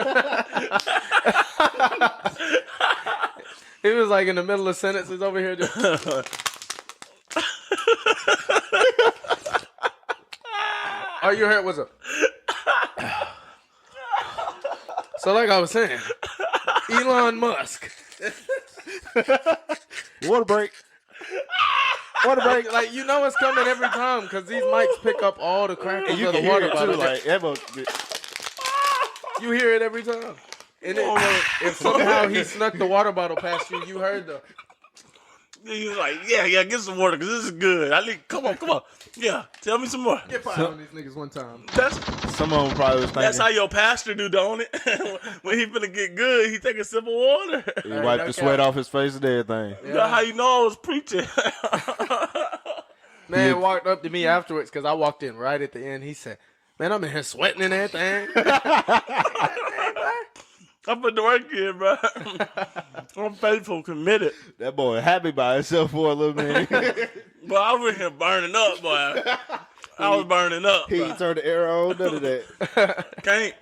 He was like in the middle of sentences over here. Just... Oh, you heard what's up? So like I was saying, Elon Musk. Water break. Like you know it's coming every time because these mics pick up all the crackles of the hear water it bottle. too, like You hear it every time. And if somehow he snuck the water bottle past you, you heard the... He was like, yeah, get some water because this is good. Come on. Yeah, tell me some more. Get five on these niggas one time. Some of them probably was thinking. That's how your pastor do, don't it? When he finna get good, he take a sip of water. He wiped the sweat off his face and everything. That's how you know I was preaching. Man walked up to me afterwards because I walked in right at the end. He said, man, I'm in here sweating and everything. I put the work in, bro. I'm faithful, committed. That boy happy by himself for a little minute. But I was in here burning up, boy. I was burning up. He Bro. ain't turned the air on, none of that. Can't.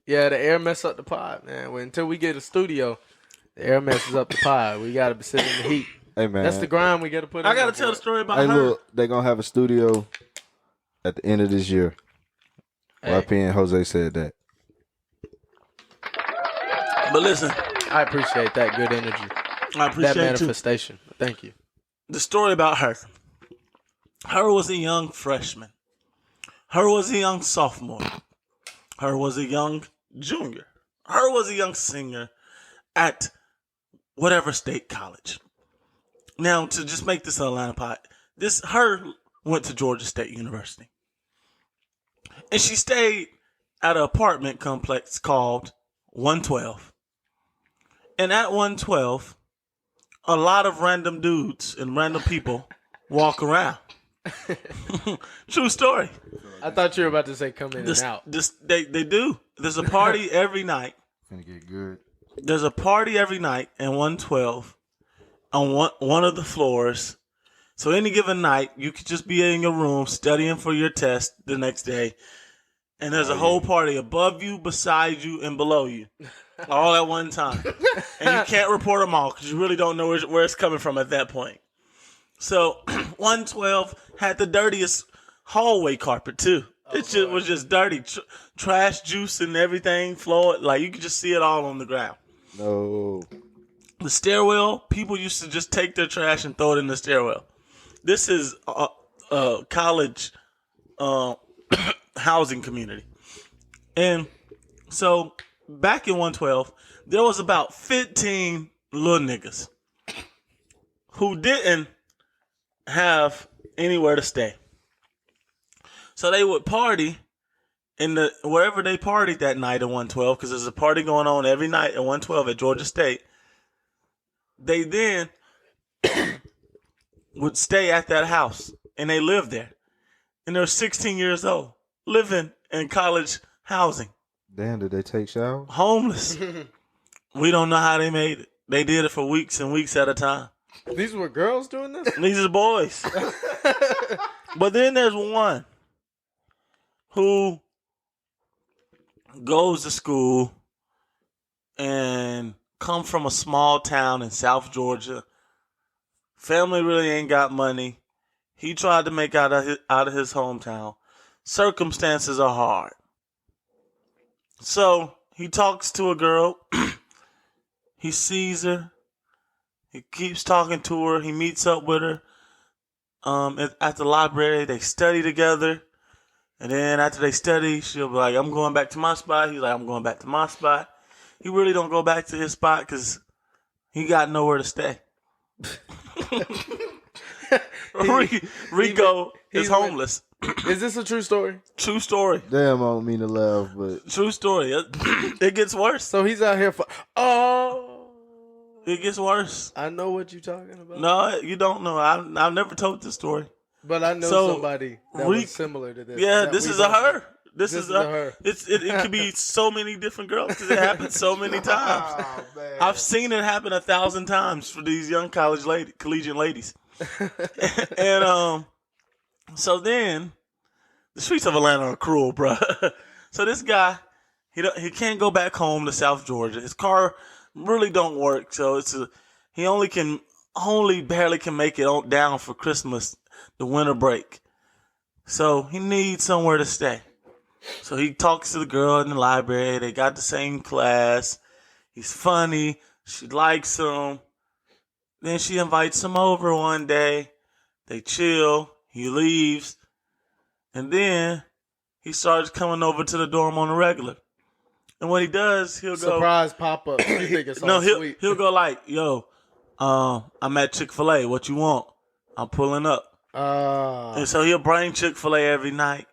Yeah, the air mess up the pod, man. Until we get a studio, the air messes up the pod. We got to sit in the heat. Hey, man. That's the grind we got to put in. I got to tell the story about Hey, her. look, they going to have a studio at the end of this year. Hey. YP and Jose said that. But listen, I appreciate that good energy. I appreciate That you. manifestation. Thank you. The story about her. Her was a young freshman. Her was a young sophomore. Her was a young junior. Her was a young senior at whatever state college. Now, to just make this an Atlanta pot, her went to Georgia State University. And she stayed at an apartment complex called 112. And at 112, a lot of random dudes and random people walk around. True story. I thought you were about to say come in and out. They do. There's a party every night. Gonna get good. There's a party every night in 112 on one of the floors. So any given night, you could just be in your room studying for your test the next day. And there's a whole party above you, beside you, and below you. All at one time. And you can't report them all because you really don't know where it's coming from at that point. So 112 had the dirtiest hallway carpet too. It was just dirty. Trash juice and everything flowing. Like you could just see it all on the ground. No. The stairwell, people used to just take their trash and throw it in the stairwell. This is a college housing community. And so back in 112, there was about 15 little niggas who didn't have anywhere to stay. So they would party wherever they partied that night at 112, because there's a party going on every night at 112 at Georgia State. They then would stay at that house, and they lived there. And they're 16 years old, living in college housing. Damn, did they take showers? Homeless. We don't know how they made it. They did it for weeks and weeks at a time. These were girls doing this? These are boys. But then there's one who goes to school and come from a small town in South Georgia. Family really ain't got money. He tried to make out of his hometown. Circumstances are hard. So he talks to a girl. He sees her. He keeps talking to her. He meets up with her at the library. They study together. And then after they study, she'll be like, I'm going back to my spot. He's like, I'm going back to my spot. He really don't go back to his spot because he got nowhere to stay. Rico is homeless. Is this a true story? True story. Damn, I don't mean to laugh, but True story. It gets worse. So he's out here for... Oh. It gets worse. I know what you're talking about. No, you don't know. I've never told this story. But I know somebody that was similar to this. Yeah, this is a her. This is a her. It could be so many different girls because it happens so many times. oh, man. I've seen it happen 1,000 times for these young collegiate ladies. And so then the streets of Atlanta are cruel, bro. So this guy, he can't go back home to South Georgia. His car really don't work, so he only barely can make it down for Christmas, the winter break. So he needs somewhere to stay. So he talks to the girl in the library. They got the same class. He's funny. She likes him. Then she invites him over one day. They chill. He leaves. And then he starts coming over to the dorm on the regular. And what he does, he'll go... Surprise pop-up. You think it's all sweet. He'll go like, yo, I'm at Chick-fil-A. What you want? I'm pulling up. And so he'll bring Chick-fil-A every night.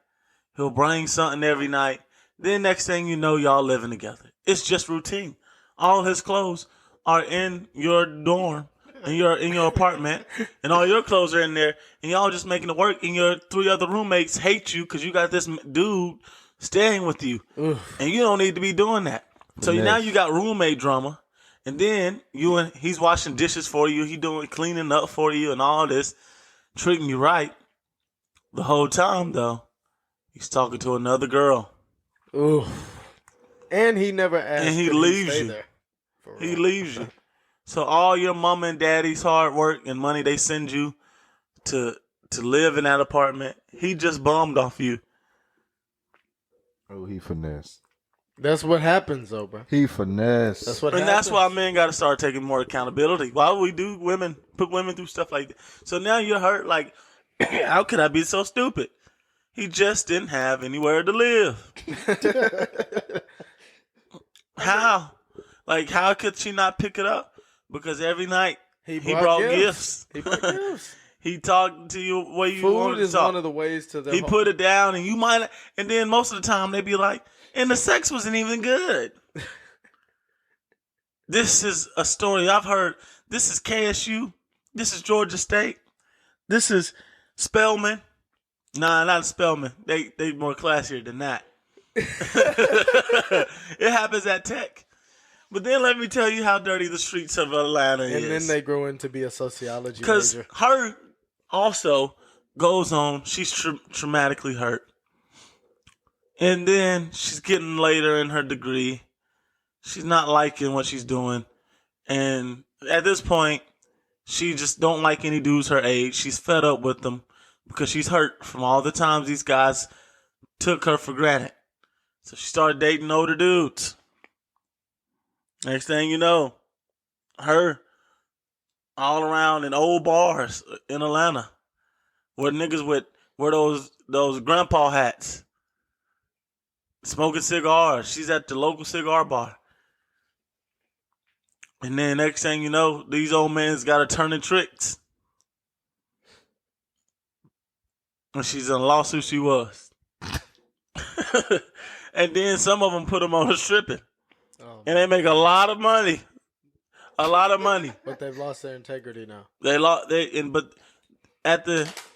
He'll bring something every night. Then next thing you know, y'all living together. It's just routine. All his clothes are in your dorm, in your apartment, and all your clothes are in there, and y'all just making it work. And your 3 other roommates hate you because you got this dude staying with you, and you don't need to be doing that. So now you got roommate drama, and then he's washing dishes for you. He doing cleaning up for you and all this, treating you right. The whole time though, he's talking to another girl. Ooh. And he never asked. And he leaves you. He leaves you. So all your mama and daddy's hard work and money they send you to live in that apartment, he just bummed off you. Oh, he finesse. That's what happens, though, bro. He finesse. That's what and happens. that's why men got to start taking more accountability. Why would we put women through stuff like that? So now you're hurt. Like, how could I be so stupid? He just didn't have anywhere to live. How? Like, how could she not pick it up? Because every night he brought gifts. He brought gifts. He talked to you where you Food wanted to is talk. one of the ways to. He put it down, and you might. And then most of the time they be like, "And the sex wasn't even good." This is a story I've heard. This is KSU. This is Georgia State. This is Spelman. Nah, not Spelman. They more classier than that. It happens at Tech. But then let me tell you how dirty the streets of Atlanta is. And then they grow into be a sociology Because major. her also goes on, she's traumatically hurt. And then she's getting later in her degree. She's not liking what she's doing. And at this point, she just don't like any dudes her age. She's fed up with them because she's hurt from all the times these guys took her for granted. So she started dating older dudes. Next thing you know, her all around in old bars in Atlanta where niggas wear those grandpa hats, smoking cigars. She's at the local cigar bar. And then next thing you know, these old men's got her turning tricks. And she's in a lawsuit she was. And then some of them put them on her stripping. Oh, and they make a lot of money. A lot of money. But they've lost their integrity now. But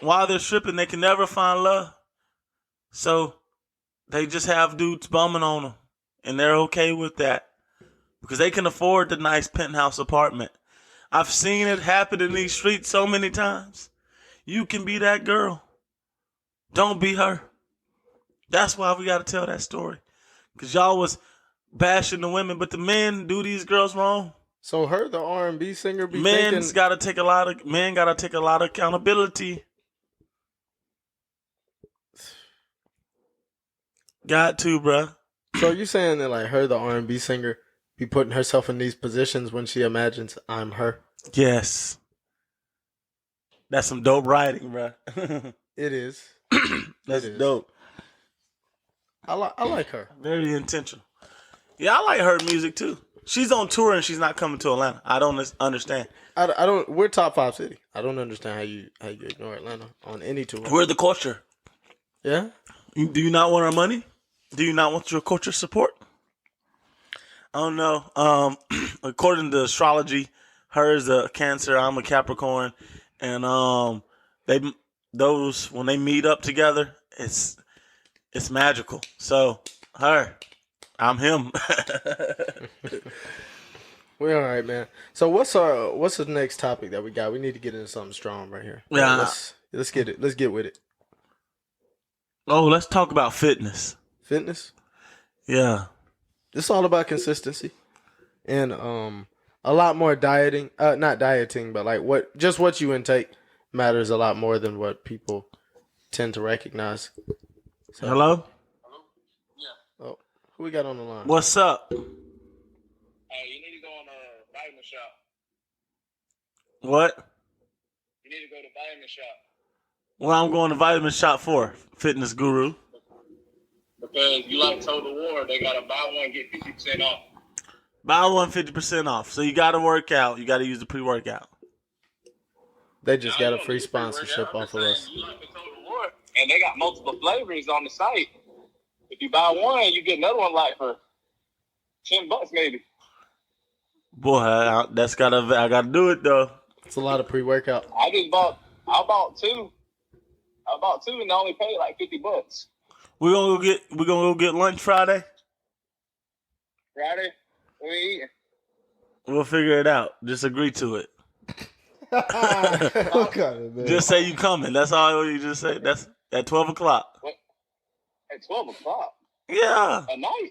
while they're stripping, they can never find love. So they just have dudes bumming on them, and they're okay with that because they can afford the nice penthouse apartment. I've seen it happen in these streets so many times. You can be that girl. Don't be her. That's why we got to tell that story. Because y'all was bashing the women, but the men do these girls wrong. So her, the R&B singer, Men gotta take a lot of accountability. Got to, bruh. So you saying that like her, the R&B singer, be putting herself in these positions when she imagines I'm her? Yes. That's some dope writing, bruh. It is. That's dope. I like her. Very intentional. Yeah, I like her music too. She's on tour and she's not coming to Atlanta. I don't understand. I don't. We're top 5 city. I don't understand how you ignore Atlanta on any tour. We're the culture. Yeah. Do you not want our money? Do you not want your culture support? I don't know. According to astrology, her's a Cancer, I'm a Capricorn, and when they meet up together, it's magical. So her, I'm him. We're all right, man. So what's the next topic that we got? We need to get into something strong right here. Yeah. Let's get it. Let's get with it. Oh, let's talk about fitness. Fitness? Yeah. It's all about consistency. And a lot more dieting. Not dieting, but like what you intake matters a lot more than what people tend to recognize. So, Hello? Yeah. Oh, who we got on the line? What's up? You need to go on a vitamin shop. What? You need to go to vitamin shop. What I'm going to vitamin shop for? Fitness guru. Because you like Total War, they got a buy one, get 50% off. Buy one, 50% off. So you got to work out. You got to use the pre-workout. They just got a free sponsorship off of us. You like the Total War, and they got multiple flavors on the site. If you buy one, you get another one like for $10 maybe. Boy, I gotta do it though. It's a lot of pre-workout. I bought two. I bought two and they only paid like $50. We gonna go get lunch Friday. Friday? What we eating? We'll figure it out. Just agree to it. Okay, man. Just say you coming. That's all you just say. That's at 12 o'clock. What? At 12 o'clock? Yeah. At night?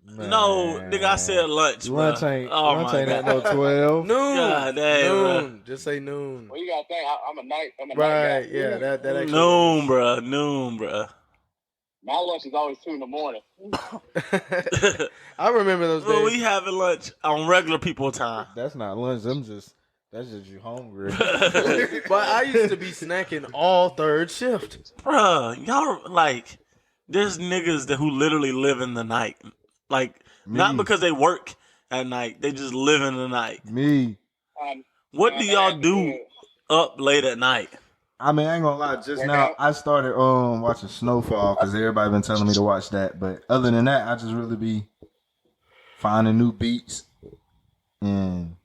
Man. No, nigga, I said lunch. Lunch bro. ain't, Oh lunch my ain't God. at no 12. Noon. God damn, noon. Just say noon. Well, you gotta think, I'm a night Right, guy. yeah, that actually Noon, bro. Noon, bro. My lunch is always 2 in the morning. I remember those days. Well, we having lunch on regular people time. That's not lunch. That's just you hungry. But I used to be snacking all third shift. Bruh, y'all like, there's niggas who literally live in the night. Like, not because they work at night, they just live in the night. Me. What do y'all do up late at night? I mean, I ain't gonna lie. Just now, I started watching Snowfall because everybody been telling me to watch that. But other than that, I just really be finding new beats and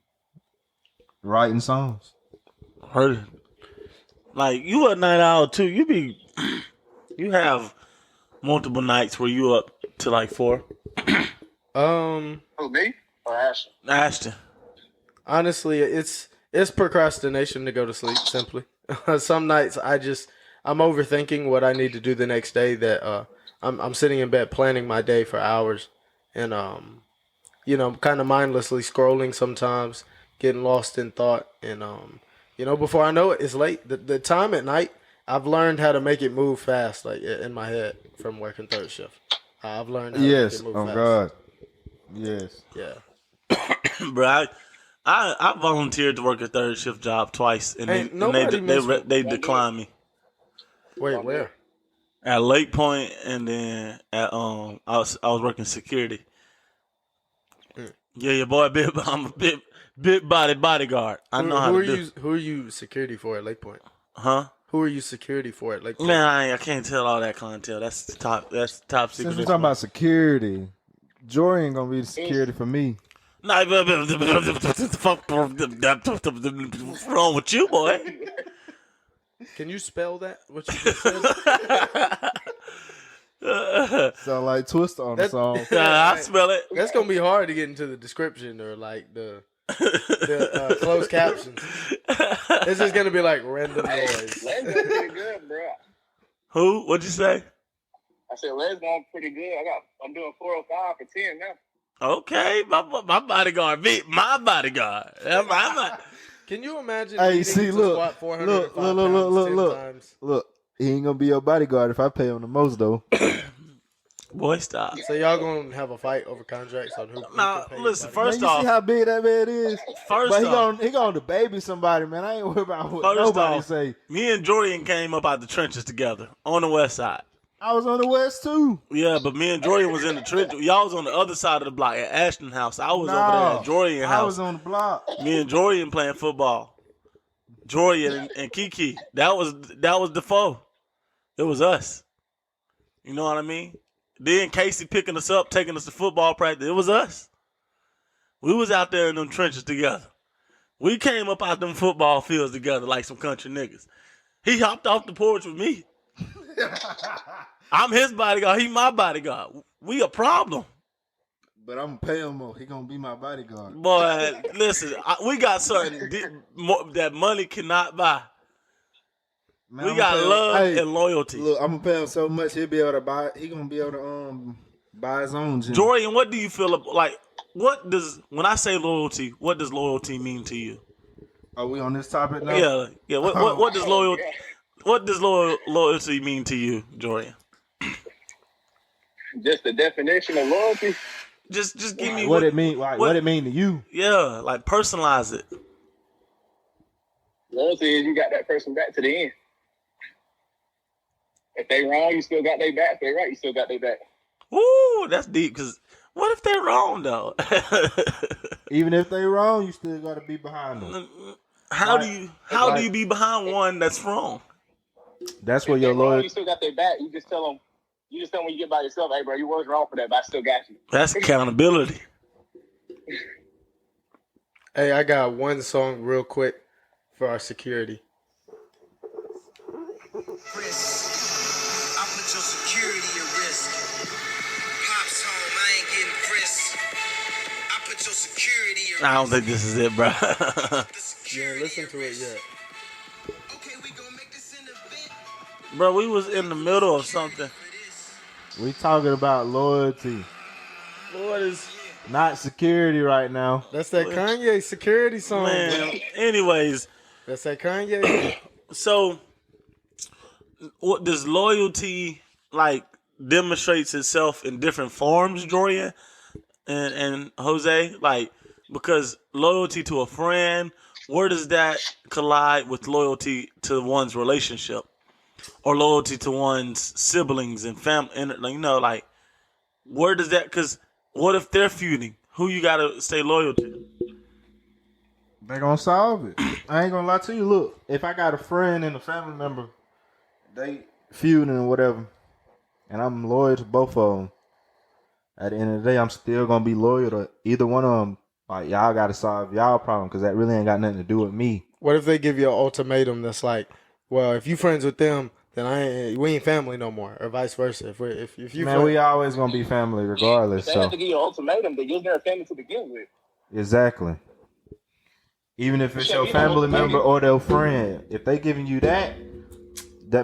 writing songs. Heard it. Like, you a night owl too. You have multiple nights where you up to like 4. Who, me? Or Ashton? Ashton. Honestly, it's procrastination to go to sleep. Simply, some nights I'm overthinking what I need to do the next day. That I'm sitting in bed planning my day for hours, and kind of mindlessly scrolling sometimes, getting lost in thought, and before I know it, it's late. The time at night, I've learned how to make it move fast, like in my head from working third shift. I've learned how to make it move fast. God. Yes. Yeah. Bro, I volunteered to work a third shift job twice, and they declined me. Wait, where? At Lake Point, and then at I was working security. Yeah, your boy, I'm a big body bodyguard. I know how to do. Who are you security for at Lake Point? Huh? Who are you security for at Lake Point? Man, I can't tell all that clientele. That's top secret. Since we're talking about security, Jorian gonna be the security for me. Nah, what's wrong with you, boy? Can you spell that? What you just said? Sound like Twister on the song. I smell it. That's gonna be hard to get into the description or like the closed captions. It's just gonna be like random noise. Les going pretty good, bro. Who? What'd you say? I said Les going pretty good. I'm doing 405 for 10 now. Okay, my bodyguard beat my bodyguard. Can you imagine? Hey, see, look, squat 405 look, pounds 10 times? look. He ain't gonna be your bodyguard if I pay him the most, though. Boy, stop. So y'all gonna have a fight over contracts on who Now, can pay listen. your First Man, you off, see how big that man is? First But off, he gonna baby somebody, man. I ain't worried about what First nobody off, say. me and Jorian came up out the trenches together on the west side. I was on the West, too. Yeah, but me and Jorian was in the trenches. Y'all was on the other side of the block at Ashton House. I was over there at Jorian house. I was on the block. Me and Jorian playing football. Jorian and Kiki. That was the foe. It was us. You know what I mean? Then Casey picking us up, taking us to football practice. It was us. We was out there in them trenches together. We came up out them football fields together like some country niggas. He hopped off the porch with me. I'm his bodyguard. He my bodyguard. We a problem. But I'm gonna pay him more. He gonna be my bodyguard. Boy, listen, we got something that money cannot buy. Man, We got love and loyalty. Look, I'm gonna pay him so much he'll be able to buy. He gonna be able to buy his own gym. Jorian, what do you feel like? When I say loyalty? What does loyalty mean to you? Are we on this topic now? Yeah. What does loyalty? What does loyalty mean to you, Jorian? Just the definition of loyalty. Just give me what it mean. What it mean to you? Yeah, like personalize it. Loyalty is you got that person back to the end. If they wrong, you still got their back. If they right, you still got their back. Ooh, that's deep. Cause what if they're wrong though? Even if they wrong, you still gotta be behind them. How do you be behind one that's wrong? That's where if your loyalty. You still got their back. You just tell them when you get by yourself, hey bro, you was wrong for that, but I still got you. That's accountability. Hey, I got one song real quick for our security. I put your security at risk. Pops home, I ain't getting frisked. I put your security at risk. I don't think this is it, bro. Yeah, listen to it yet. Okay, we gonna make this an event. Bro, we was in the middle of something. We talking about loyalty, What is not security right now. That's that Kanye security song. man? Anyways, That's that Kanye. so what does loyalty like demonstrates itself in different forms, Jorian and Jose? Like, because loyalty to a friend, where does that collide with loyalty to one's relationship or loyalty to one's siblings and family? And you know, like, where does that? Because what if they're feuding? Who you gotta stay loyal to? They gonna solve it. I ain't gonna lie to you. Look, if I got a friend and a family member, they feuding or whatever, and I'm loyal to both of them, at the end of the day, I'm still gonna be loyal to either one of them. Like, y'all gotta solve y'all problem because that really ain't got nothing to do with me. What if they give you an ultimatum that's like, well, if you friends with them, then we ain't family no more, or vice versa. If you Man, we always gonna be family regardless. They So have to give you an ultimatum that you're their family to begin with. exactly. Even if it's your family member or their friend, if they giving you that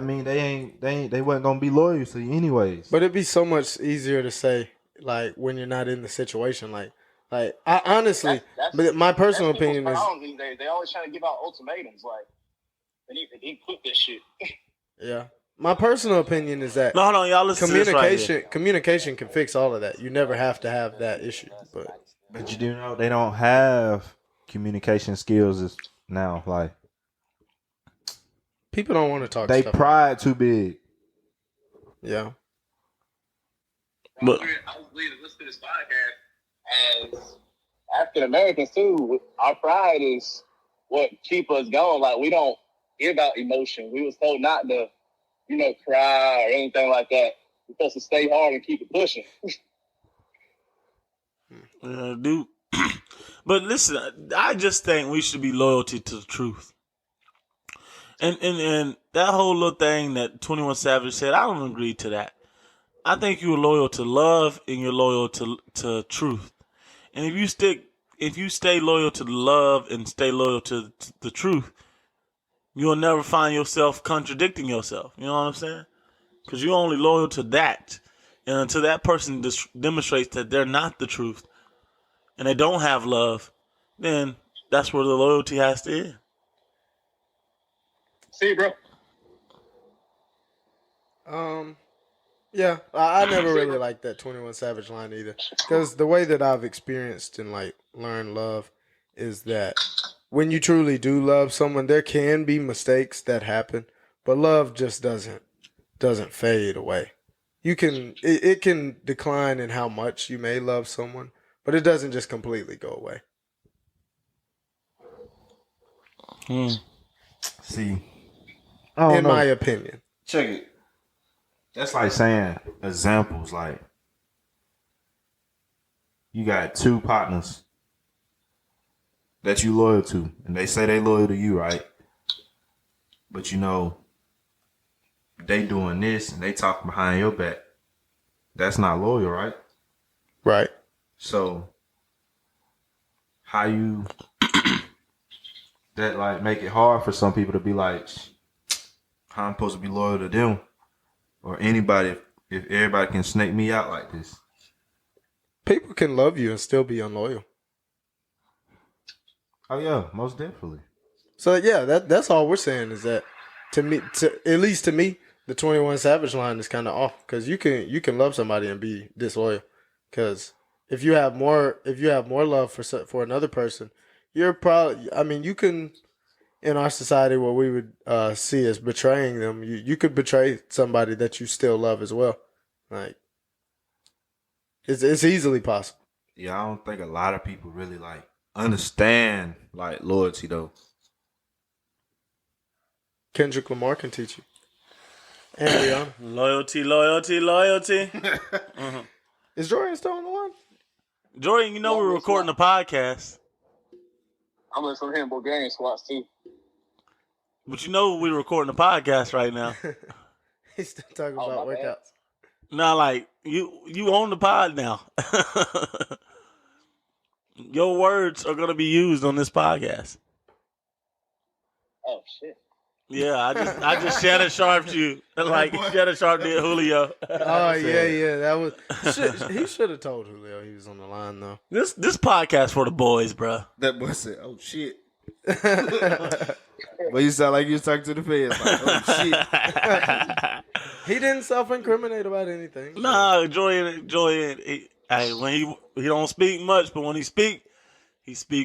mean they wasn't gonna be loyal to you anyways. But it'd be so much easier to say, like, when you're not in the situation, like I honestly, but my personal opinion is these days. They always trying to give out ultimatums, like they need to quit this shit. yeah. My personal opinion is that No, hold on, y'all listen to this right here. communication can fix all of that. You never have to have that issue. But you do know they don't have communication skills now. Like, People don't want to talk. they stuff. pride too big. Yeah. But I was listening to this podcast as African Americans too. Our pride is what keep us going. Like, we don't give out emotion. We was told not to, cry or anything like that. We're supposed to stay hard and keep it pushing. dude. But listen, I just think we should be loyalty to the truth. And that whole little thing that 21 Savage said, I don't agree to that. I think you're loyal to love and you're loyal to truth. And if you stay loyal to the love and stay loyal to the truth, you'll never find yourself contradicting yourself. You know what I'm saying? Because you're only loyal to that. And until that person demonstrates that they're not the truth and they don't have love, then that's where the loyalty has to end. See, bro. Yeah, I never really liked that 21 Savage line either. Because the way that I've experienced and like learned love is that when you truly do love someone, there can be mistakes that happen, but love just doesn't fade away. It can decline in how much you may love someone, but it doesn't just completely go away. See, I don't in know. my opinion. Check it. That's like saying examples. Like you got two partners that you loyal to, and they say they loyal to you, right? But you know they doing this and they talking behind your back. That's not loyal, right? Right. So how you that like make it hard for some people to be like, how I'm supposed to be loyal to them or anybody if everybody can snake me out like this. People can love you and still be unloyal. Oh yeah, most definitely. So yeah, that's all we're saying is that at least to me, the 21 Savage line is kind of off because you can love somebody and be disloyal. Because if you have more love for another person, you're probably. I mean, you can in our society what we would see as betraying them. You could betray somebody that you still love as well. Like it's easily possible. Yeah, I don't think a lot of people really like understand like loyalty though. Kendrick Lamar can teach you. And Rihanna. Loyalty. Mm-hmm. Is Jorian still on the line? Jorian, you know we're recording a podcast. I'm listening to him Bulgarian squats too. But you know we're recording a podcast right now. He's still talking about workouts. Nah, like you own the pod now. Your words are gonna be used on this podcast. Oh shit. Yeah, I just Shannon Sharped you like Shannon Sharp did Julio. Oh yeah, that was. He should have told Julio he was on the line though. This podcast for the boys, bro. That boy said, "Oh shit." But you sound like you was talking to the feds. Like, oh shit. He didn't self-incriminate about anything. Nah, Jorian. When he don't speak much, but when he speak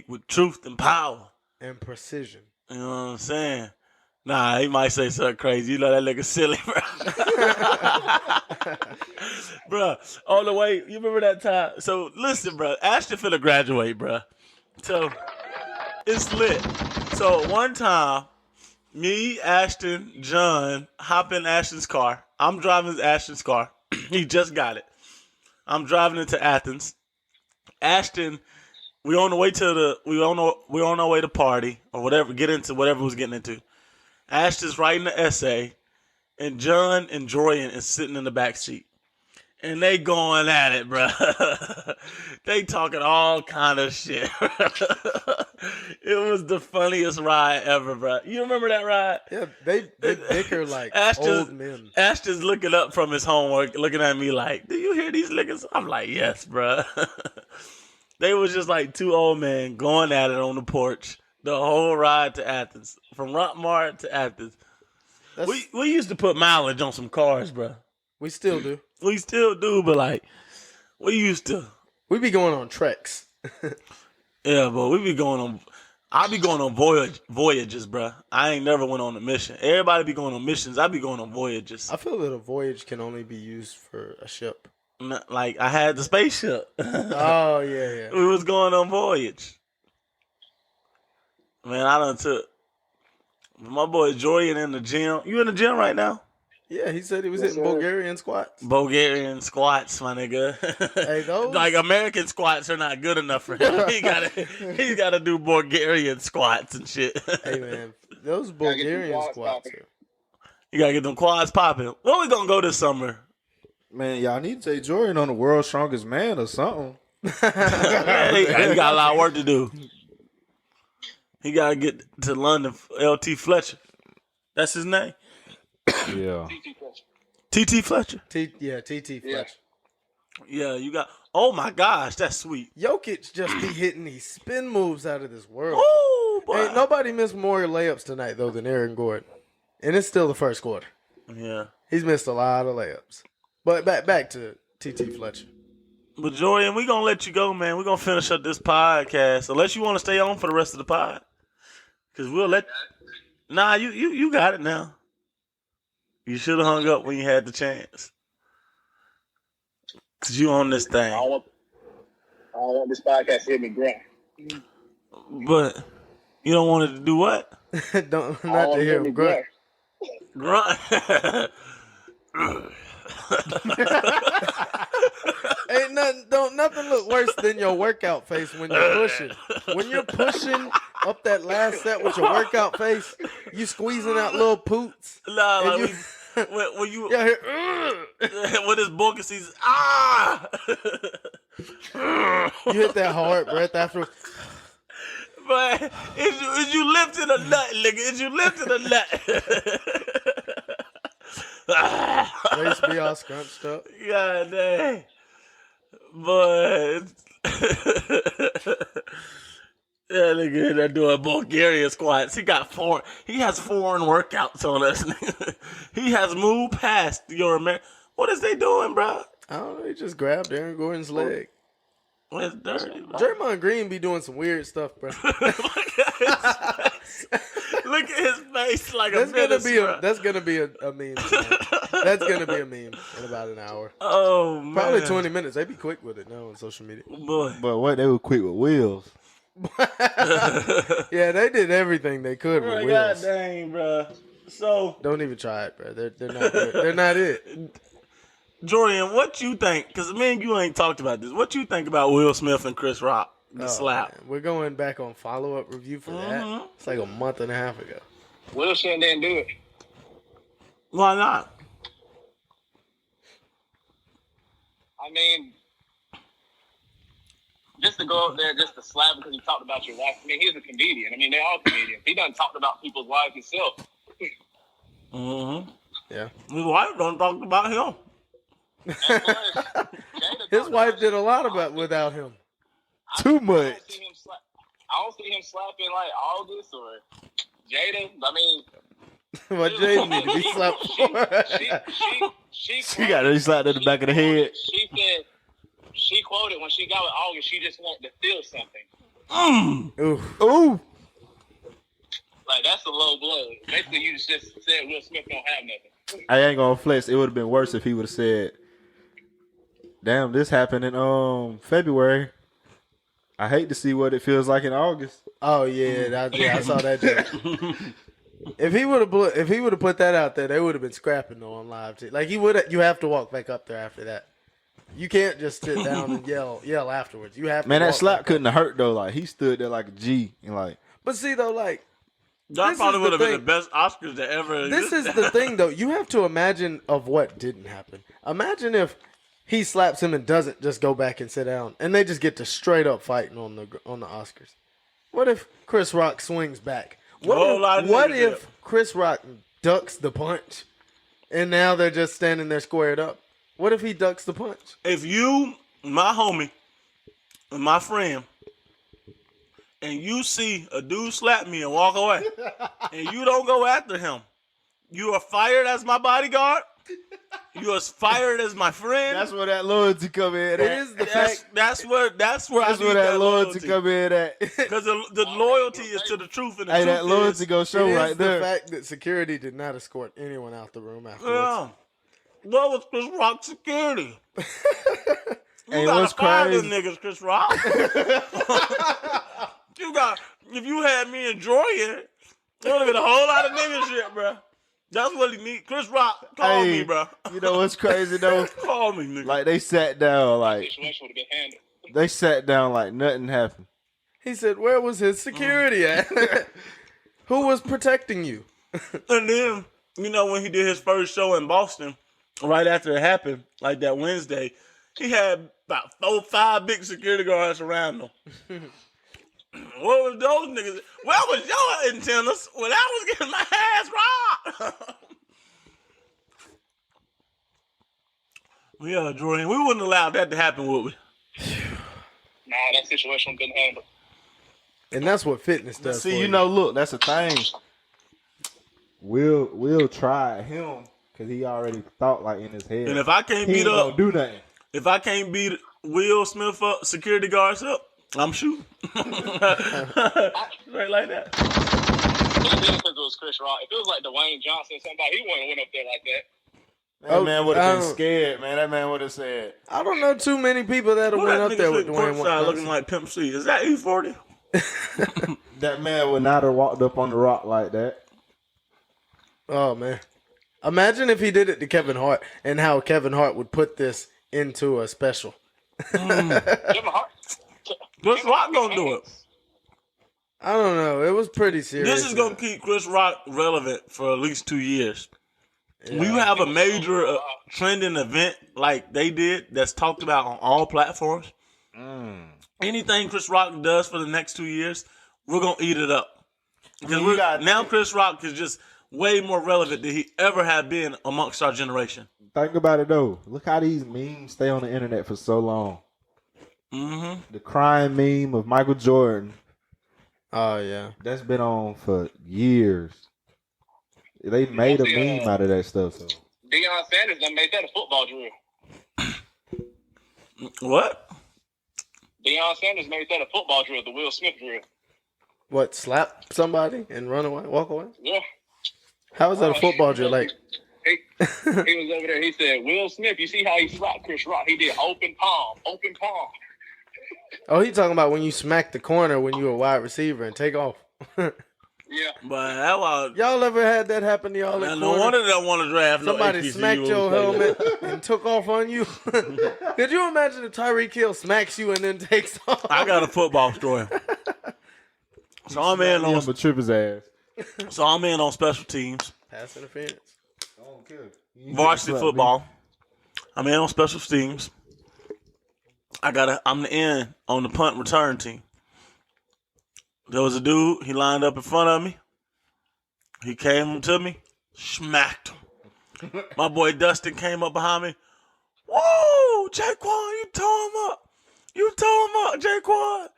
with truth and power and precision. You know what I'm saying? Nah, he might say something crazy. You know that nigga silly, bro. Bro, all the way. You remember that time? So listen, bro. Ashton finna graduate, bro. So it's lit. So one time, me, Ashton, John hop in Ashton's car. I'm driving Ashton's car. He just got it. I'm driving into Athens. Ashton, we on our way to party or whatever. Get into whatever we was getting into. Ashton's writing the essay, and John and Jorian is sitting in the back seat. And they going at it, bro. They talking all kind of shit. It was the funniest ride ever, bro. You remember that ride? Yeah, they bicker like old men. Ashton's looking up from his homework, looking at me like, do you hear these niggas? I'm like, yes, bro. They was just like two old men going at it on the porch the whole ride to Athens. From Rockmart to Athens. We used to put mileage on some cars, bro. We still do. We still do, but like, we used to. We be going on treks. Yeah, but we be going on. I be going on voyages, bro. I ain't never went on a mission. Everybody be going on missions. I be going on voyages. I feel that a voyage can only be used for a ship. Like, I had the spaceship. Oh, yeah. We was going on voyage. Man, I done took my boy Jorian in the gym. You in the gym right now? Yeah, he said he was hitting Bulgarian squats. Bulgarian squats, my nigga. Hey, those like American squats are not good enough for him. He gotta do Bulgarian squats and shit. Hey man, those Bulgarian squats. You gotta get them quads popping. Where we gonna go this summer? Man, y'all need to take Jorian on the World's Strongest Man or something. He got a lot of work to do. He gotta get to London. LT Fletcher. That's his name. Yeah. TT Fletcher. TT Fletcher. Yeah, you got. Oh my gosh, that's sweet. Jokic just be hitting these spin moves out of this world. Ooh, boy. Ain't nobody missed more layups tonight though than Aaron Gordon, and it's still the first quarter. Yeah, he's missed a lot of layups. But back to TT Fletcher. But Jorian, we gonna let you go, man. We're gonna finish up this podcast unless you want to stay on for the rest of the pod. Cause we'll let. Nah, you got it now. You should have hung up when you had the chance. Cause you on this thing. I don't want this podcast to hit me grunt. But you don't want it to do what? Not to hear him grunt. Grunt. Ain't nothing look worse than your workout face when you're pushing. When you're pushing up that last set with your workout face, you squeezing out little poots. Nah, like when you when his book sees you hit that hard breath after. But is you lifting a nut, nigga? Is you lifting a nut? Face be all scrunched up. God dang. But that nigga that doing Bulgarian squats. He has foreign workouts on us. He has moved past your American. What is they doing, bro? I don't know. He just grabbed Aaron Gordon's leg. Well, it's dirty, bro. Draymond Green be doing some weird stuff, bro. Look at his face like that's gonna be a meme. That's gonna be a meme in about an hour. Oh man, probably 20 minutes. They be quick with it now on social media. Boy, but what they were quick with wheels. Yeah, they did everything they could with wheels. God dang, bro. So don't even try it, bro. They're not. They're not it. Jorian, what you think? Because me and you ain't talked about this. What you think about Will Smith and Chris Rock? The slap. Man. We're going back on follow-up review for that. It's like a month and a half ago. Will Smith didn't do it. Why not? I mean, just to go up there, just to slap because he talked about your wife. I mean, he's a comedian. I mean, they're all comedians. He done talked about people's wives himself. Yeah. His wife done talked about him. His wife did a lot without him. Too much. I don't see him slapping like August or Jada. I mean, what Jada need to be slapped for? She got really slapped in the back of the head. She said she quoted when she got with August, she just wanted to feel something. Ooh. Like that's a low blow. Basically, you just said Will Smith don't have nothing. I ain't gonna flex. It would have been worse if he would have said, "Damn, this happened in February. I hate to see what it feels like in August." Oh yeah, I saw that joke. If he would have put that out there, they would have been scrapping on live too. Like you have to walk back up there after that. You can't just sit down and yell afterwards. You have to. Man, that slap couldn't have hurt though. Like he stood there like a G and like. But see though, like that probably would have been the best Oscars that ever. This is the thing though. You have to imagine of what didn't happen. Imagine if he slaps him and doesn't just go back and sit down, and they just get to straight up fighting on the Oscars. What if Chris Rock swings back? What if Chris Rock ducks the punch, and now they're just standing there squared up? What if he ducks the punch? If you, my homie, and my friend, and you see a dude slap me and walk away, and you don't go after him, you are fired as my bodyguard. You are fired as my friend. That's where that loyalty come in. It is the fact. That's where that loyalty come in at. Because the loyalty is to the truth, and the truth that loyalty go show right there. The fact that security did not escort anyone out the room afterwards. Yeah. What was Chris Rock security? You what's gotta fire crazy? them niggas, Chris Rock. If you had me and Jorian, there would have been a whole lot of nigga shit, bro. That's what he need. Chris Rock, call me, bro. You know what's crazy though? Call me, nigga. Like they sat down, like they sat down like nothing happened. He said, "Where was his security at?" Who was protecting you? And then, when he did his first show in Boston, right after it happened, like that Wednesday, he had about 4-5 big security guards around him. What was those niggas? Where was your antennas when I was getting my ass robbed? Yeah, Jorian, we wouldn't allow that to happen, would we? Nah, that situation couldn't handle. And that's what fitness does. See, look, that's the thing. Will try him because he already thought like in his head. And if I can't he beat ain't up, gonna do nothing. if I can't beat Will Smith up, security guards up, I'm shooting. Right like that. It did because it was Chris Rock. If it was like Dwayne Johnson, somebody, he wouldn't have went up there like that. That man would have been scared, man. That man would have said. I don't know too many people that have went up there with Dwayne Johnson. Looking like Pimp C. Is that E40? That man would not have walked up on the rock like that. Oh, man. Imagine if he did it to Kevin Hart and how Kevin Hart would put this into a special. Kevin Hart. Chris Rock gonna do it. I don't know. It was pretty serious. This is gonna keep Chris Rock relevant for at least 2 years. Yeah. When you have a major trending event like they did that's talked about on all platforms, anything Chris Rock does for the next 2 years, we're going to eat it up. Because now Chris Rock is just way more relevant than he ever had been amongst our generation. Think about it, though. Look how these memes stay on the internet for so long. Mm-hmm. The crying meme of Michael Jordan. Oh, yeah. That's been on for years. They made a meme out of that stuff. So. Deion Sanders done made that a football drill. What? Deion Sanders made that a football drill, the Will Smith drill. What, slap somebody and run away, walk away? Yeah. How is that a football drill? Like, he was over there. He said, Will Smith, you see how he slapped Chris Rock? He did open palm. Oh, he talking about when you smack the corner when you a wide receiver and take off. Yeah. But that was, y'all ever had that happen to y'all? No wonder they don't want to draft somebody no smacked your helmet and took off on you. Could you imagine if Tyreek Hill smacks you and then takes off? I got a football story. So I'm in on trip his ass. So I'm in on special teams. Pass interference. Varsity football. I'm in on special teams. I'm the end on the punt return team. There was a dude, he lined up in front of me. He came to me, smacked him. My boy Dustin came up behind me. Whoa, Jaekwon, you tore him up. Jaekwon.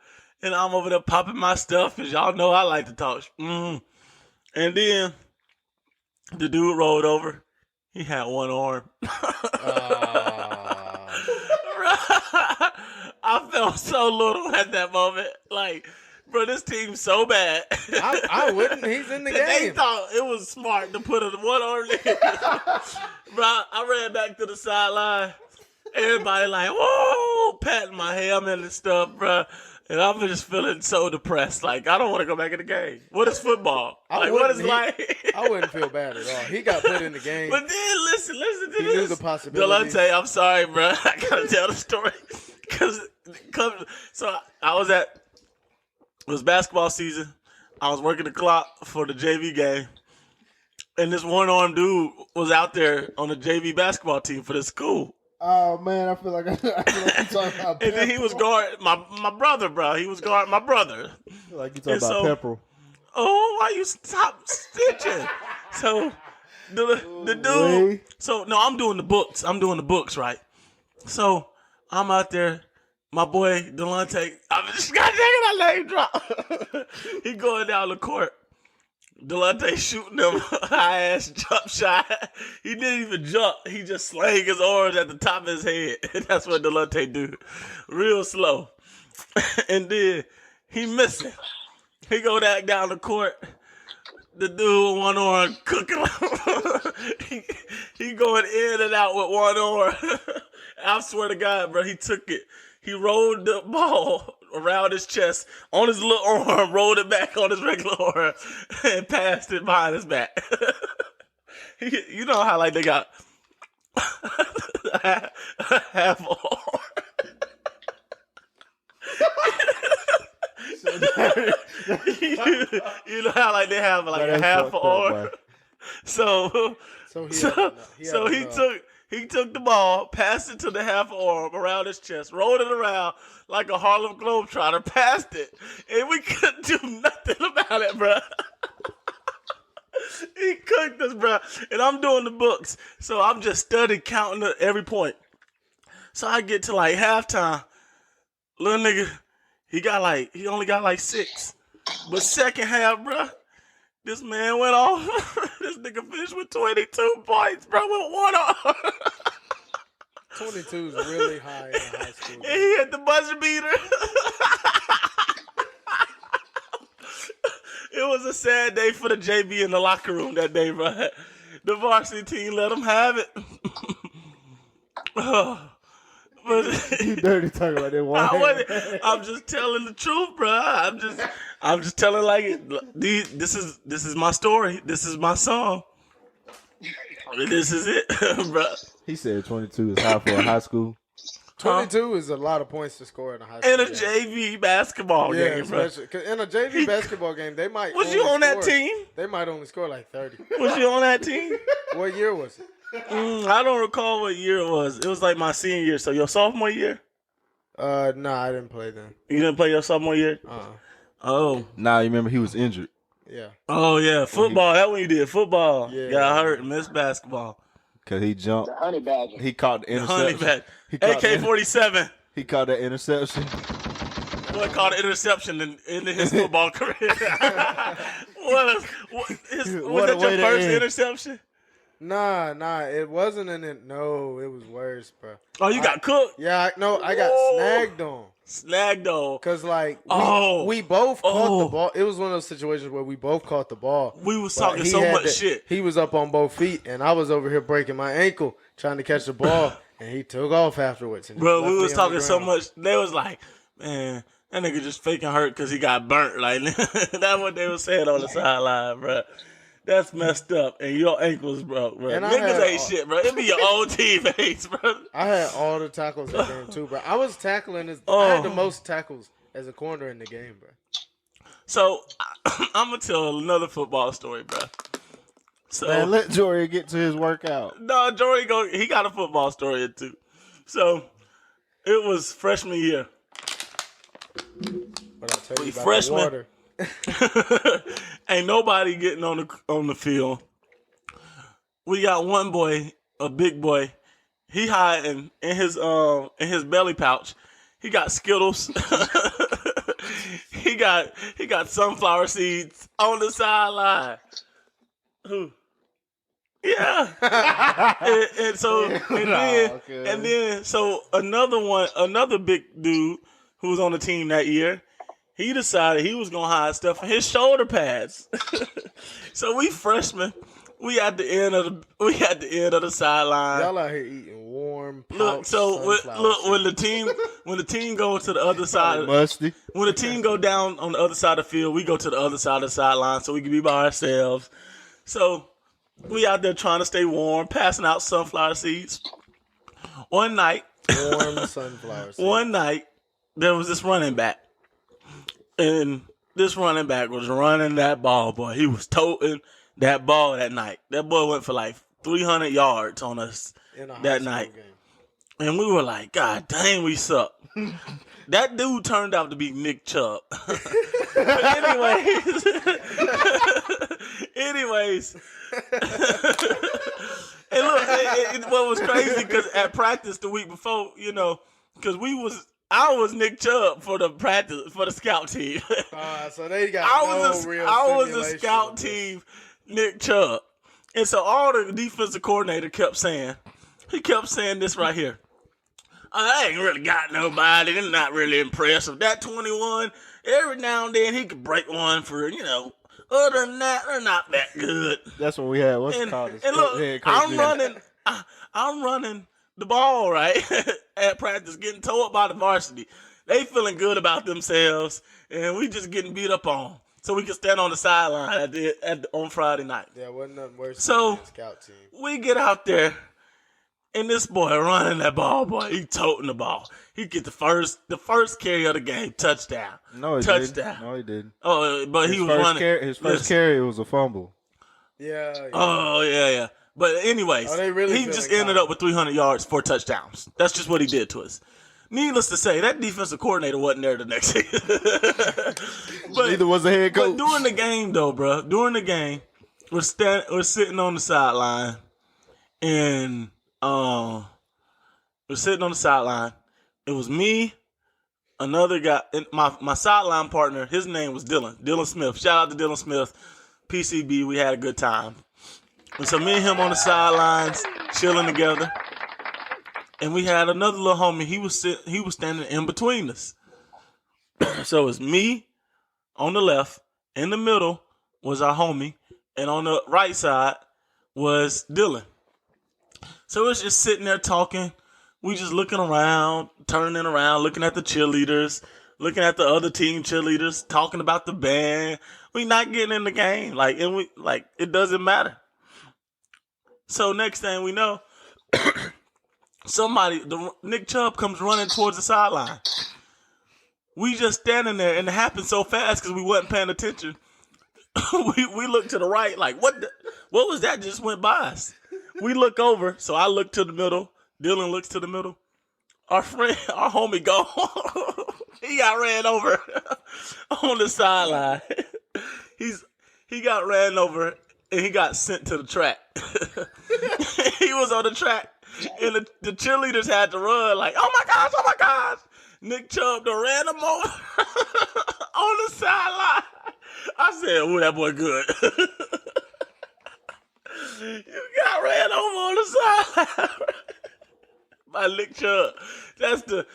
And I'm over there popping my stuff because y'all know I like to talk. And then the dude rolled over. He had one arm. I felt so little at that moment. Like, bro, this team's so bad. I wouldn't. He's in the game. They thought it was smart to put a one arm there. Bro, I ran back to the sideline. Everybody like, whoa, patting my helmet and stuff, bro. And I'm just feeling so depressed. Like, I don't want to go back in the game. What is football? What is like? I wouldn't feel bad at all. He got put in the game. But then, listen to this. He knew the possibilities. Delonte, I'm sorry, bro. I got to tell the story. So it was basketball season. I was working the clock for the JV game. And this one-armed dude was out there on the JV basketball team for the school. Oh, man, I feel like I'm talking about And then he was guarding my brother, bro. He was guarding my brother. Like you talking about Pepperell. Oh, why you stop stitching? So the dude. So no, I'm doing the books. Right? So I'm out there. My boy Delonte. I just got I let him drop. He going down the court. Delonte shooting him high ass jump shot. He didn't even jump. He just slang his arms at the top of his head. That's what Delonte do. Real slow. And then he missing. He go back down the court. The dude with one arm cooking him. he going in and out with one arm. I swear to God, bro, he took it. He rolled the ball around his chest on his little arm, rolled it back on his regular arm, and passed it behind his back. You know how like they got half arm. you know how like they have like Bro, a that's half fucked an up, arm. boy. So So he took the ball, passed it to the half arm around his chest, rolled it around like a Harlem Globetrotter, passed it, and we couldn't do nothing about it, bro. He cooked us, bro. And I'm doing the books, so I'm just studying counting every point. So I get to like halftime, little nigga, he only got like 6, but second half, bro. This man went off. This nigga finished with 22 points, bro, with 1 arm. 22 is really high in a high school And game. he hit the buzzer beater. It was a sad day for the JV in the locker room that day, bro. The varsity team let him have it. You dirty talking about that one. I'm just telling the truth, bro. I'm just telling like this is my story. This is my song. This is it, bro. He said 22 is high for a high school. 22 is a lot of points to score in a high school In a game. JV basketball game, bro. especially 'cause in a JV basketball game, they might. Was you only on that score- team? They might only score like 30. Was you on that team? What year was it? I don't recall what year it was. It was like my senior year. So your sophomore year? Nah, I didn't play then. You didn't play your sophomore year? Oh. Nah, you remember he was injured. Yeah. Oh yeah, football. That when you did football. Yeah. Got hurt and missed basketball. Cause he jumped. The honey badger. He caught the Honey interception. bat. AK-47. He caught that interception. Boy caught an interception in his football career. Was What a that way your to first end. interception? Nah, it wasn't no, it was worse, bro. Oh, you got cooked? Yeah, I got snagged on. Snagged on. Cause like Oh. we both caught Oh. the ball. It was one of those situations where we both caught the ball. We was but talking he so had much shit. He was up on both feet, and I was over here breaking my ankle trying to catch the ball, and he took off afterwards. And Bro, left we me was on talking the so ground. much. They was like, man, that nigga just faking hurt because he got burnt. Like, that's what they was saying on the sideline, bro. That's messed up. And your ankles broke, bro. And I Niggas had ain't all- shit, bro. It be your old teammates, bro. I had all the tackles that game too, bro. I was tackling I Oh. had the most tackles as a corner in the game, bro. So, I'm going to tell another football story, bro. So, Man, let Jorian get to his workout. no, Jorian, he got a football story too. So, it was freshman year. But I'll tell you about Freshman. the water. Ain't nobody getting on the field. We got one boy, a big boy. He hiding in his belly pouch. He got Skittles. he got sunflower seeds on the sideline. Who? Yeah. and then so another big dude who was on the team that year. He decided he was gonna hide stuff in his shoulder pads. So we freshmen, we at the end of the sideline. Y'all out here eating warm. Look, so when the team go to the other side, Musty. when the team go down on the other side of the field, we go to the other side of the sideline so we can be by ourselves. So we out there trying to stay warm, passing out sunflower seeds. One night, warm sunflower seeds. one night, there was this running back. And this running back was running that ball, boy. He was toting that ball that night. That boy went for like 300 yards on us In a high that school night. game. And we were like, God dang, we suck. That dude turned out to be Nick Chubb. But anyways. And look, what was crazy, because at practice the week before, because I was Nick Chubb for the scout team. So they got I was the simulation scout of this. team, Nick Chubb. And so all the defensive coordinator kept saying this right here. I ain't really got nobody. They're not really impressive. That 21, every now and then he could break one for, other than that, they're not that good. That's what we had. What's it And called? look, I'm running the ball, right, at practice, getting towed up by the varsity. They feeling good about themselves, and we just getting beat up on. So we can stand on the sideline on Friday night. Yeah, wasn't nothing worse So, than the scout team. We get out there. And this boy running that ball, boy. He toting the ball. He get the first carry of the game, touchdown. No, he touchdown. didn't. No, he didn't. Oh, but he was running. His first carry was a fumble. Yeah. Oh, yeah. But anyways, he just ended up with 300 yards, 4 touchdowns. That's just what he did to us. Needless to say, that defensive coordinator wasn't there the next season. But neither was the head coach. But during the game, though, bro, we're sitting on the sideline, and we're sitting on the sideline. It was me, another guy, and my sideline partner. His name was Dylan Smith. Shout out to Dylan Smith, PCB. We had a good time. And so me and him on the sidelines, chilling together. And we had another little homie. He was standing in between us. So it's me on the left. In the middle was our homie. And on the right side was Dylan. So it's just sitting there talking. We just looking around, turning around, looking at the cheerleaders, looking at the other team cheerleaders, talking about the band. We not getting in the game. It doesn't matter. So next thing we know, Nick Chubb comes running towards the sideline. We just standing there, and it happened so fast because we wasn't paying attention. we looked to the right, like, what was that just went by us? We look over, so I look to the middle. Dylan looks to the middle. Our homie go. He got ran over on the sideline. He got ran over, and he got sent to the track. He was on the track, and the cheerleaders had to run like, oh my gosh. Nick Chubb done ran him over on the sideline. I said, ooh, that boy good. You got ran over on the sideline by Nick Chubb. That's the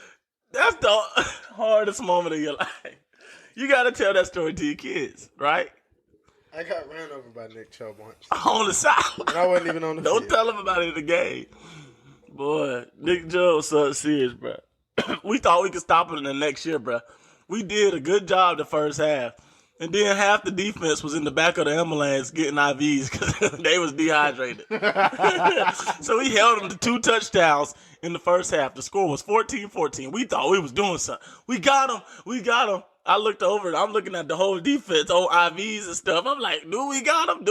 hardest moment of your life. You got to tell that story to your kids, right? I got ran over by Nick Chubb once. On the side. And I wasn't even on the Don't field. tell him about it in the game. Boy, Nick Chubb was so serious, bro. We thought we could stop it in the next year, bro. We did a good job the first half. And then half the defense was in the back of the ambulance getting IVs because they was dehydrated. So we held them to 2 touchdowns in the first half. The score was 14-14. We thought we was doing something. We got them. I looked over. I'm looking at the whole defense, old IVs and stuff. I'm like, do we got him?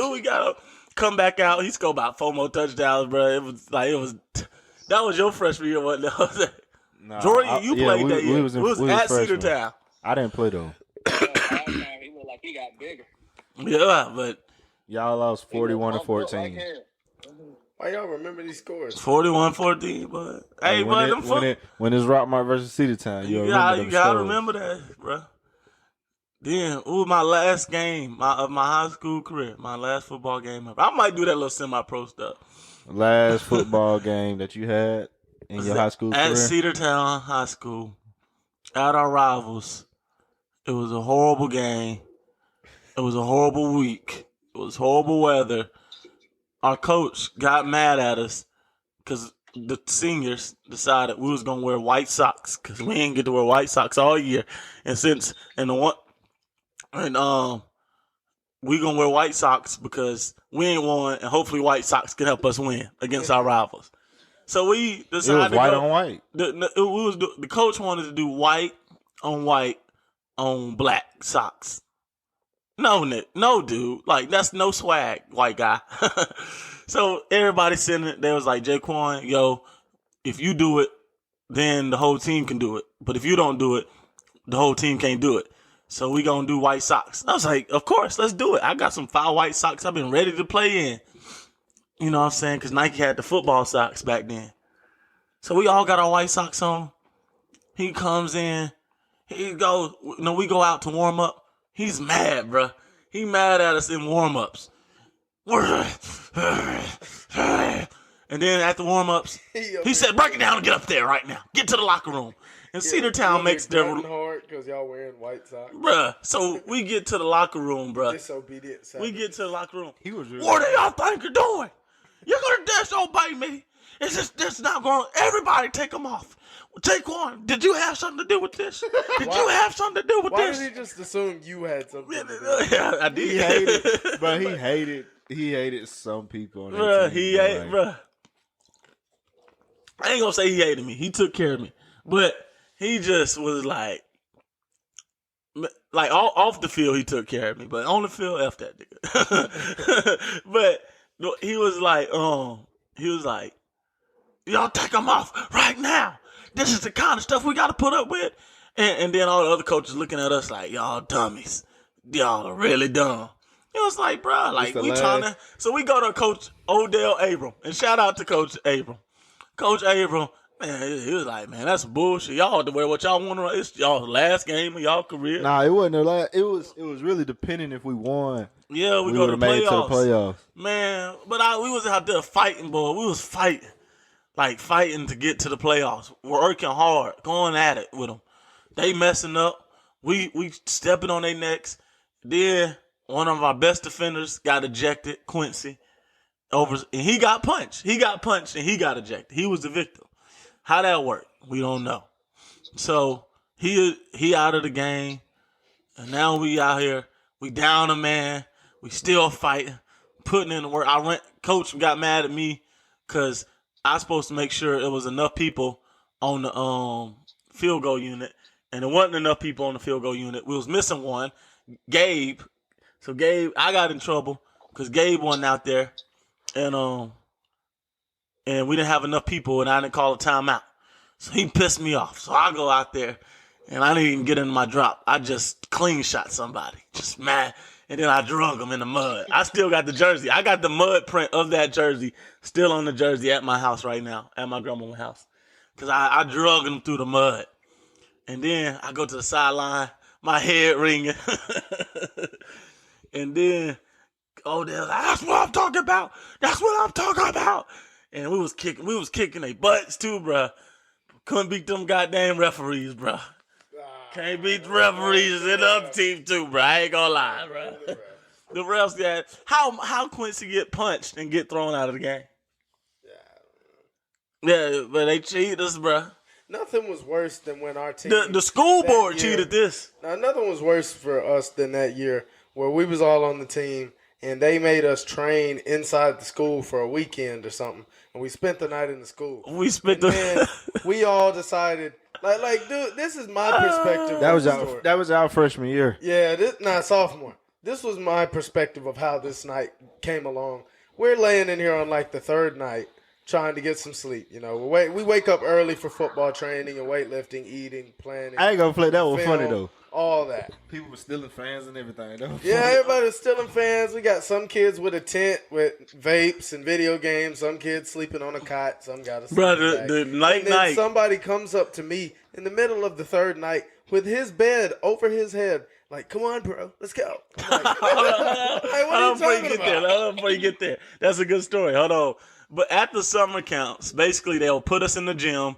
Come back out. He scored about 4 more touchdowns, bro. That was your freshman year, wasn't it? Nah, Jorian, you played that year. We was at freshmen. Cedartown. I didn't play though. He looked like he got bigger. Yeah, but y'all lost 41-14. Why y'all remember these scores? 41-14, but hey, when it's Rockmart versus Cedartown, you gotta remember that, bro. Then, my last game of my high school career, my last football game ever. I might do that little semi-pro stuff. Last football game that you had in your high school career? At Cedartown High School, at our rivals. It was a horrible game. It was a horrible week. It was horrible weather. Our coach got mad at us because the seniors decided we was gonna wear white socks because we didn't get to wear white socks all year. And we gonna wear white socks because we ain't won, and hopefully white socks can help us win against our rivals. So we decided it was white on white. The coach wanted to do white on black socks. No, Nick. No, dude. Like, that's no swag, white guy. So everybody sitting it. They was like, Jaekwon, yo, if you do it, then the whole team can do it. But if you don't do it, the whole team can't do it. So we gonna do white socks. I was like, of course, let's do it. I got some 5 white socks I've been ready to play in. You know what I'm saying? Because Nike had the football socks back then. So we all got our white socks on. He comes in. We go out to warm up. He's mad, bro. He mad at us in warm-ups. And then at the warm-ups, he said, break it down and get up there right now. Get to the locker room. And Cedartown makes their hard because y'all wearing white socks. Bruh, so we get to the locker room, bruh. Disobedient. We get to the locker room. He was really what do y'all think you're doing? You're going to disobey me. It's just, that's not going to, everybody take them off. Jaekwon, did you have something to do with this? Did you have something to do with this? Why did he just assume you had something to do with it? Yeah, I did. He hated some people on that bruh, team. he ate, bruh. I ain't gonna say he hated me. He took care of me, but he just was like off the field, he took care of me, but on the field, F that nigga. But he was like, y'all take him off right now. This is the kind of stuff we got to put up with. And then all the other coaches looking at us like, y'all dummies. Y'all are really dumb. It was like, bro, like we trying to. So we go to Coach Odell Abram, and shout out to Coach Abram. Coach Abram, man, he was like, man, that's bullshit. Y'all have to wear what y'all want to. It's y'all last game of y'all career. Nah, it wasn't the last. It was really depending if we won. Yeah, we go to made it to the playoffs. Man, but we was out there fighting, boy. We was fighting. Like fighting to get to the playoffs. We're working hard, going at it with them. They messing up. We stepping on their necks. Then one of our best defenders got ejected, Quincy. And he got punched. He got punched and he got ejected. He was the victim. How that worked, we don't know. So he out of the game. And now we out here. We down a man. We still fighting, putting in the work. Coach got mad at me because I was supposed to make sure there was enough people on the field goal unit, and there wasn't enough people on the field goal unit. We was missing one, Gabe. So Gabe, I got in trouble because Gabe wasn't out there, and we didn't have enough people, and I didn't call a timeout. So he pissed me off. So I go out there, and I didn't even get into my drop. I just clean shot somebody, just mad. And then I drug him in the mud. I still got the jersey. I got the mud print of that jersey still on the jersey at my house right now, at my grandma's house. Because I drug him through the mud. And then I go to the sideline, my head ringing. And then, they're like, that's what I'm talking about. That's what I'm talking about. And we was kicking their butts too, bruh. Couldn't beat them goddamn referees, bruh. Can't beat the referees and the other team too, bro. I ain't gonna lie, bro. The refs got how Quincy get punched and get thrown out of the game. Yeah, but they cheated us, bro. Nothing was worse than when our team. The school board cheated this. Now, nothing was worse for us than that year where we was all on the team and they made us train inside the school for a weekend or something, and we spent the night in the school. We all decided. Like, dude, this is my perspective. That was our freshman year. Yeah, sophomore. This was my perspective of how this night came along. We're laying in here on like the third night, trying to get some sleep. You know, we wake up early for football training and weightlifting, eating, planning. I ain't gonna play. That was funny though. All that. People were stealing fans and everything. Yeah, everybody was stealing fans. We got some kids with a tent with vapes and video games. Some kids sleeping on a cot. Some got a sleeping bag. The night. Somebody comes up to me in the middle of the third night with his bed over his head. Like, come on, bro, let's go. Like, Hold on before you get there. That's a good story. Hold on. But at the summer camps, basically they'll put us in the gym.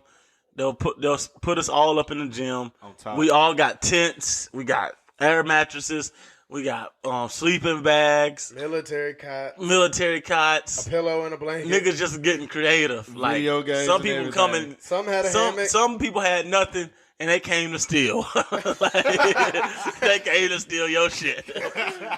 They'll put us all up in the gym. We all got tents. We got air mattresses. We got sleeping bags. Military cots. A pillow and a blanket. Niggas just getting creative. Like video games. Some people coming. Some had a hammock. Some people had nothing. And they came to steal. They came to steal your shit.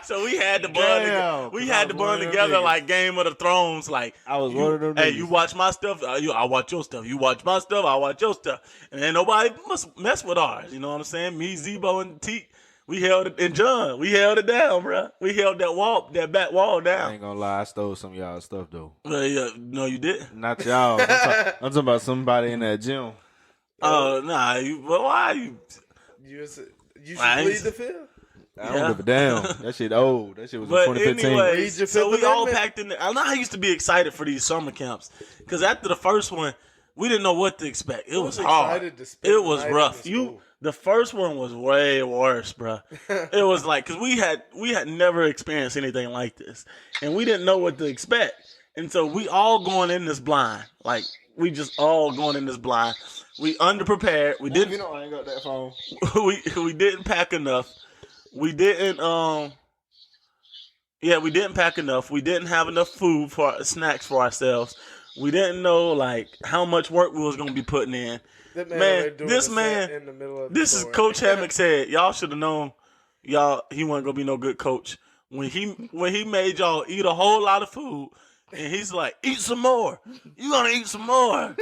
So we had to bond. We had to bond together like Game of the Thrones. Like I was one of them. Hey, you watch my stuff. I watch your stuff. You watch my stuff. I watch your stuff. And then nobody must mess with ours. You know what I'm saying? Me, Zebo, and Teak. We held it, and John. We held it down, bro. We held that back wall down. I ain't gonna lie. I stole some of y'all's stuff though. Yeah, no, you didn't. Not y'all. I'm talking about somebody in that gym. Oh, nah. Why you? You should lead the field. I don't give a damn. That shit old. That shit was in 2015. Anyway, so we all packed in there. I know I used to be excited for these summer camps because after the first one, we didn't know what to expect. It was hard. It was rough. The first one was way worse, bro. It was like because we had never experienced anything like this, and we didn't know what to expect, and so we all going in this blind. Like we just all going in this blind. We underprepared. We didn't. You know I ain't got that phone. we didn't pack enough. We didn't. We didn't pack enough. We didn't have enough food for snacks for ourselves. We didn't know like how much work we was gonna be putting in. This is Coach Hammock said. Y'all should have known. He wasn't gonna be no good coach when he made y'all eat a whole lot of food. And he's like, eat some more. You gonna eat some more.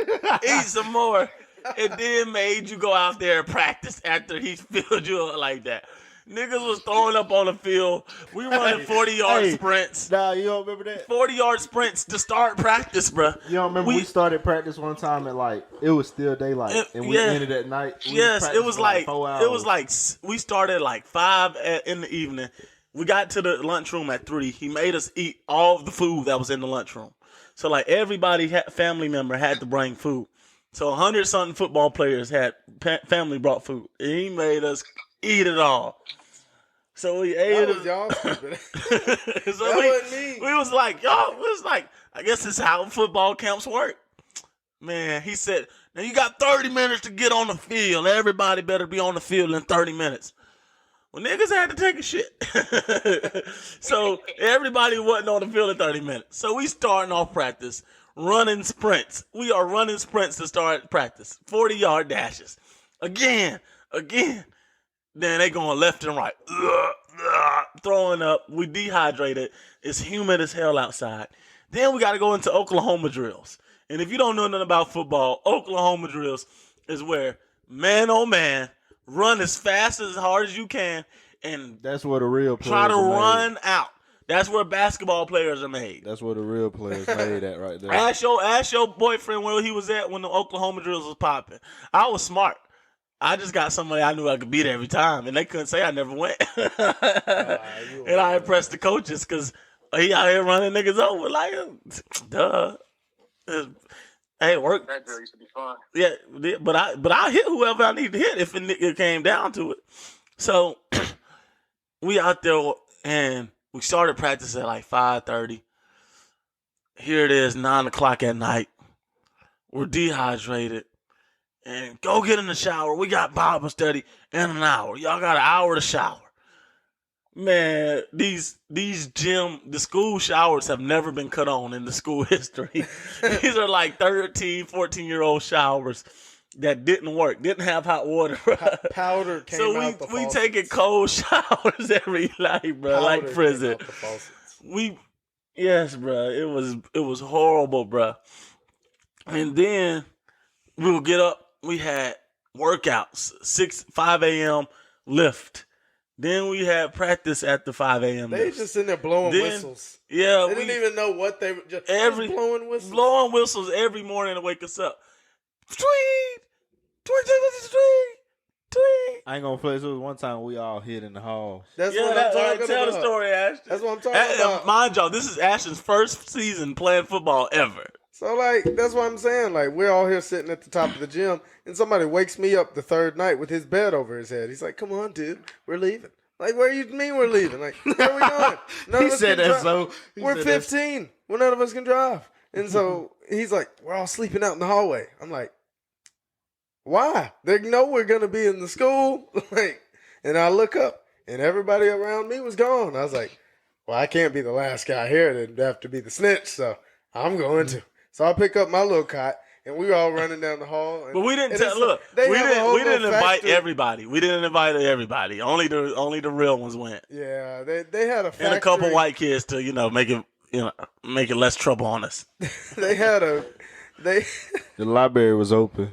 Eat some more. And then made you go out there and practice after he filled you up like that. Niggas was throwing up on the field. We running 40-yard sprints. Nah, you don't remember that? 40-yard sprints to start practice, bro. You don't remember we started practice one time at like it was still daylight and we ended at night. Yes, it was like 4 hours. it was like we started at like 5 in the evening. We got to the lunchroom at 3. He made us eat all of the food that was in the lunchroom. So like everybody family member had to bring food. So 100-something football players had family brought food. And he made us eat it all. So we ate it. That was y'all stupid. So That wasn't me. we was like, yo, it was like, I guess this is how football camps work. Man, he said, now you got 30 minutes to get on the field. Everybody better be on the field in 30 minutes. Well, niggas had to take a shit. So everybody wasn't on the field in 30 minutes. So we starting off practice, running sprints. We are running sprints to start practice. 40-yard dashes. Again. Then they going left and right. Throwing up. We dehydrated. It's humid as hell outside. Then we got to go into Oklahoma drills. And if you don't know nothing about football, Oklahoma drills is where man oh man, run as fast as hard as you can and that's where the real players try to are run made. out. That's where basketball players are made. That's where the real players made at right there. Ask your boyfriend where he was at when the Oklahoma drills was popping. I was smart. I just got somebody I knew I could beat every time, and they couldn't say I never went. And I impressed the coaches because he out here running niggas over like, duh. Hey, work. That drill used to be fun. Yeah, but I hit whoever I need to hit if it came down to it. So we out there and we started practice at like 5:30. Here it is, 9:00 at night. We're dehydrated. And go get in the shower. We got Bible study in an hour. Y'all got an hour to shower. Man, the school showers have never been cut on in the school history. These are like 13, 14-year-old showers that didn't work, didn't have hot water. Powder came so out the we faucets. taking cold showers every night, bro, Powder like prison. came out the faucets. Yes, bro, it was horrible, bro. And then we would get up. We had workouts, 5 a.m. lift. Then we had practice at the 5 a.m. They lift. just sitting there blowing whistles. Yeah. They didn't even know what they were just blowing whistles. Blowing whistles every morning to wake us up. Tweet! Tweet! I ain't gonna flex. It was one time we all hid in the hall. That's what I'm talking about. Tell the story, Ashton. That's what I'm talking about. Mind y'all, this is Ashton's first season playing football ever. So, like, that's what I'm saying. Like, we're all here sitting at the top of the gym, and somebody wakes me up the third night with his bed over his head. He's like, come on, dude, we're leaving. Like, where you mean we're leaving? Like, where are we going? None He of us said can that drive. so. We're 15. Well, none of us can drive. And so he's like, we're all sleeping out in the hallway. I'm like, why? They know we're going to be in the school. Like, and I look up, and everybody around me was gone. I was like, well, I can't be the last guy here. It'd have to be the snitch, so I'm going to. So I pick up my little cot, and we were all running down the hall. And, but we didn't and look. they We have a whole didn't little invite factory. everybody. We didn't invite everybody. Only the real ones went. Yeah, they had a factory. And a couple white kids to make it less trouble on us. They had the library was open.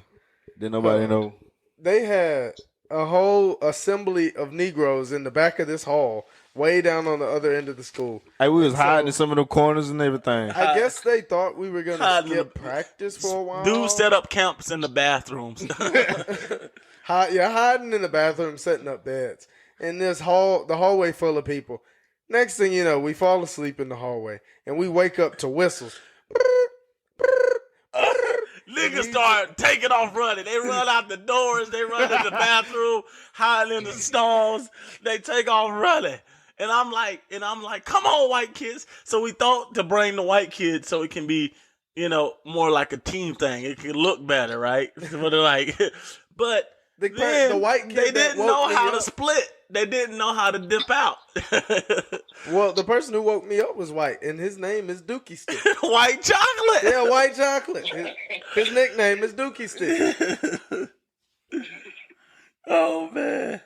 Didn't nobody know. They had a whole assembly of Negroes in the back of this hall, way down on the other end of the school. Hey, we was hiding in some of the corners and everything. I guess they thought we were gonna skip practice for a while. Dudes set up camps in the bathrooms. Hiding in the bathroom, setting up beds. And the hallway full of people. Next thing you know, we fall asleep in the hallway, and we wake up to whistles. Niggas start taking off running. They run out the doors. They run to the bathroom, hiding in the stalls. They take off running. And I'm like, come on, white kids. So we thought to bring the white kids so it can be, more like a team thing. It can look better, right? But the white kid they didn't know how to split. They didn't know how to dip out. Well, the person who woke me up was white, and his name is Dookie Stick. White chocolate. Yeah, white chocolate. His nickname is Dookie Stick. Oh man.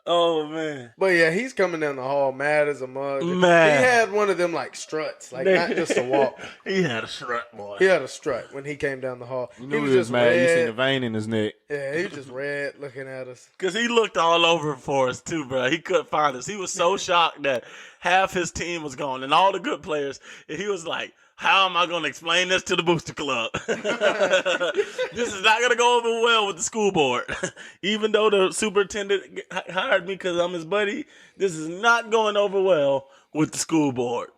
Oh man. But yeah, he's coming down the hall mad as a mug. Man. He had one of them like struts, like not just a walk. He had a strut, boy. He had a strut when he came down the hall. You He knew was he was just mad. You seen red. the vein in his neck. Yeah, he was just red looking at us. Cause he looked all over for us too, bro. He couldn't find us. He was so shocked that half his team was gone and all the good players. And he was like, "How am I going to explain this to the booster club? This is not going to go over well with the school board. Even though the superintendent hired me because I'm his buddy, this is not going over well with the school board."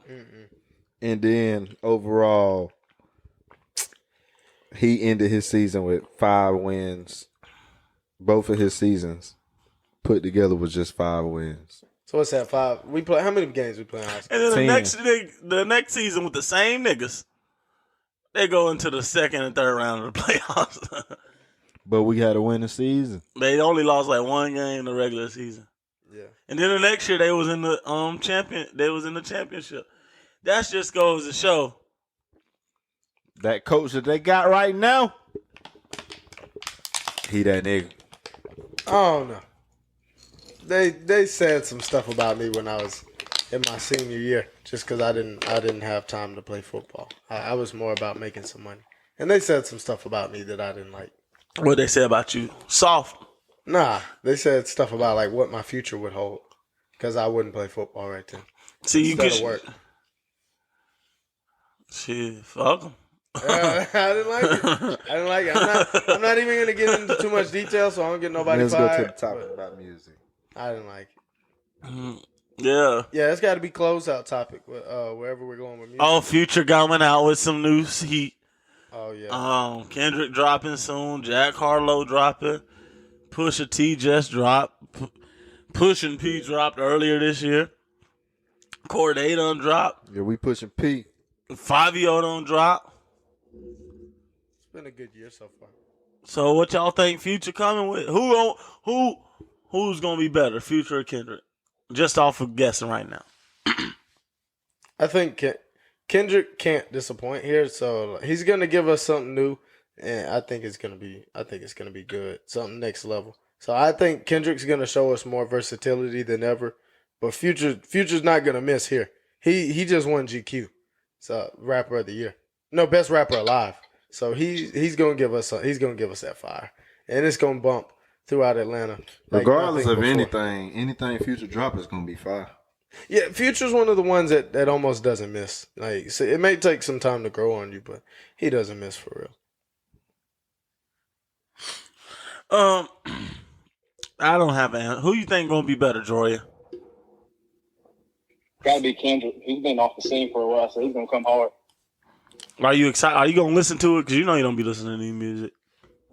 And then overall, he ended his season with 5 wins. Both of his seasons put together was just 5 wins. So what's that? 5? We play. How many games we play in high school? And then 10. the next season with the same niggas, they go into the second and third round of the playoffs. But we had a winning season. They only lost like 1 game in the regular season. Yeah. And then the next year they was in the They was in the championship. That just goes to show. That coach that they got right now, He that nigga. I don't know. They said some stuff about me when I was in my senior year, just because I didn't have time to play football. I was more about making some money, and they said some stuff about me that I didn't like. What they say about you? Soft. Nah, they said stuff about like what my future would hold, because I wouldn't play football right then. See, you Instead could of work. Shit, fuck them. I didn't like it. I'm not even gonna get into too much detail, so I don't get nobody Let's fired. go to the topic about music. I didn't like it. Yeah. Yeah, it's got to be closeout topic. Wherever we're going with music. Oh, Future coming out with some new heat. Oh yeah. Kendrick dropping soon. Jack Harlow dropping. Pusha T just dropped. Pushin' P dropped earlier this year. Cordae done dropped. Yeah, we pushing P. Fabio done dropped. It's been a good year so far. So what y'all think Future coming with? Who's gonna be better, Future or Kendrick? Just off of guessing right now. I think Kendrick can't disappoint here, so he's gonna give us something new, and I think it's gonna be good, something next level. So I think Kendrick's gonna show us more versatility than ever, but Future's not gonna miss here. He just won GQ, so rapper of the year, no, best rapper alive. So he's gonna give us that fire, and it's gonna bump throughout Atlanta. Like Regardless of nothing before. anything Future drop is gonna be fire. Yeah, Future's one of the ones that almost doesn't miss. Like, so it may take some time to grow on you, but he doesn't miss for real. I don't have an. Who you think gonna be better, Jorian? Gotta be Kendrick. He's been off the scene for a while, so he's gonna come hard. Are you excited? Are you gonna listen to it? Because you know you don't be listening to any music.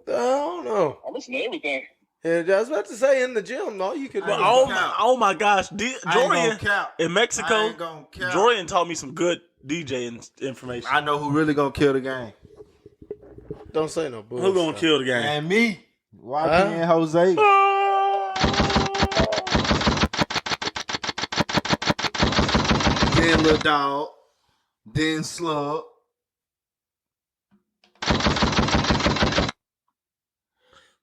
I don't know. I listen to everything. Yeah, I was about to say in the gym, all you could do. Oh my gosh, Jorian cap. in Mexico. I ain't gonna cap. Jorian taught me some good DJing information. I know who really gonna kill the game. Don't say no bullshit. Who gonna kill the game? And me. YP and Jose. Then Lil Dog. Then Slug.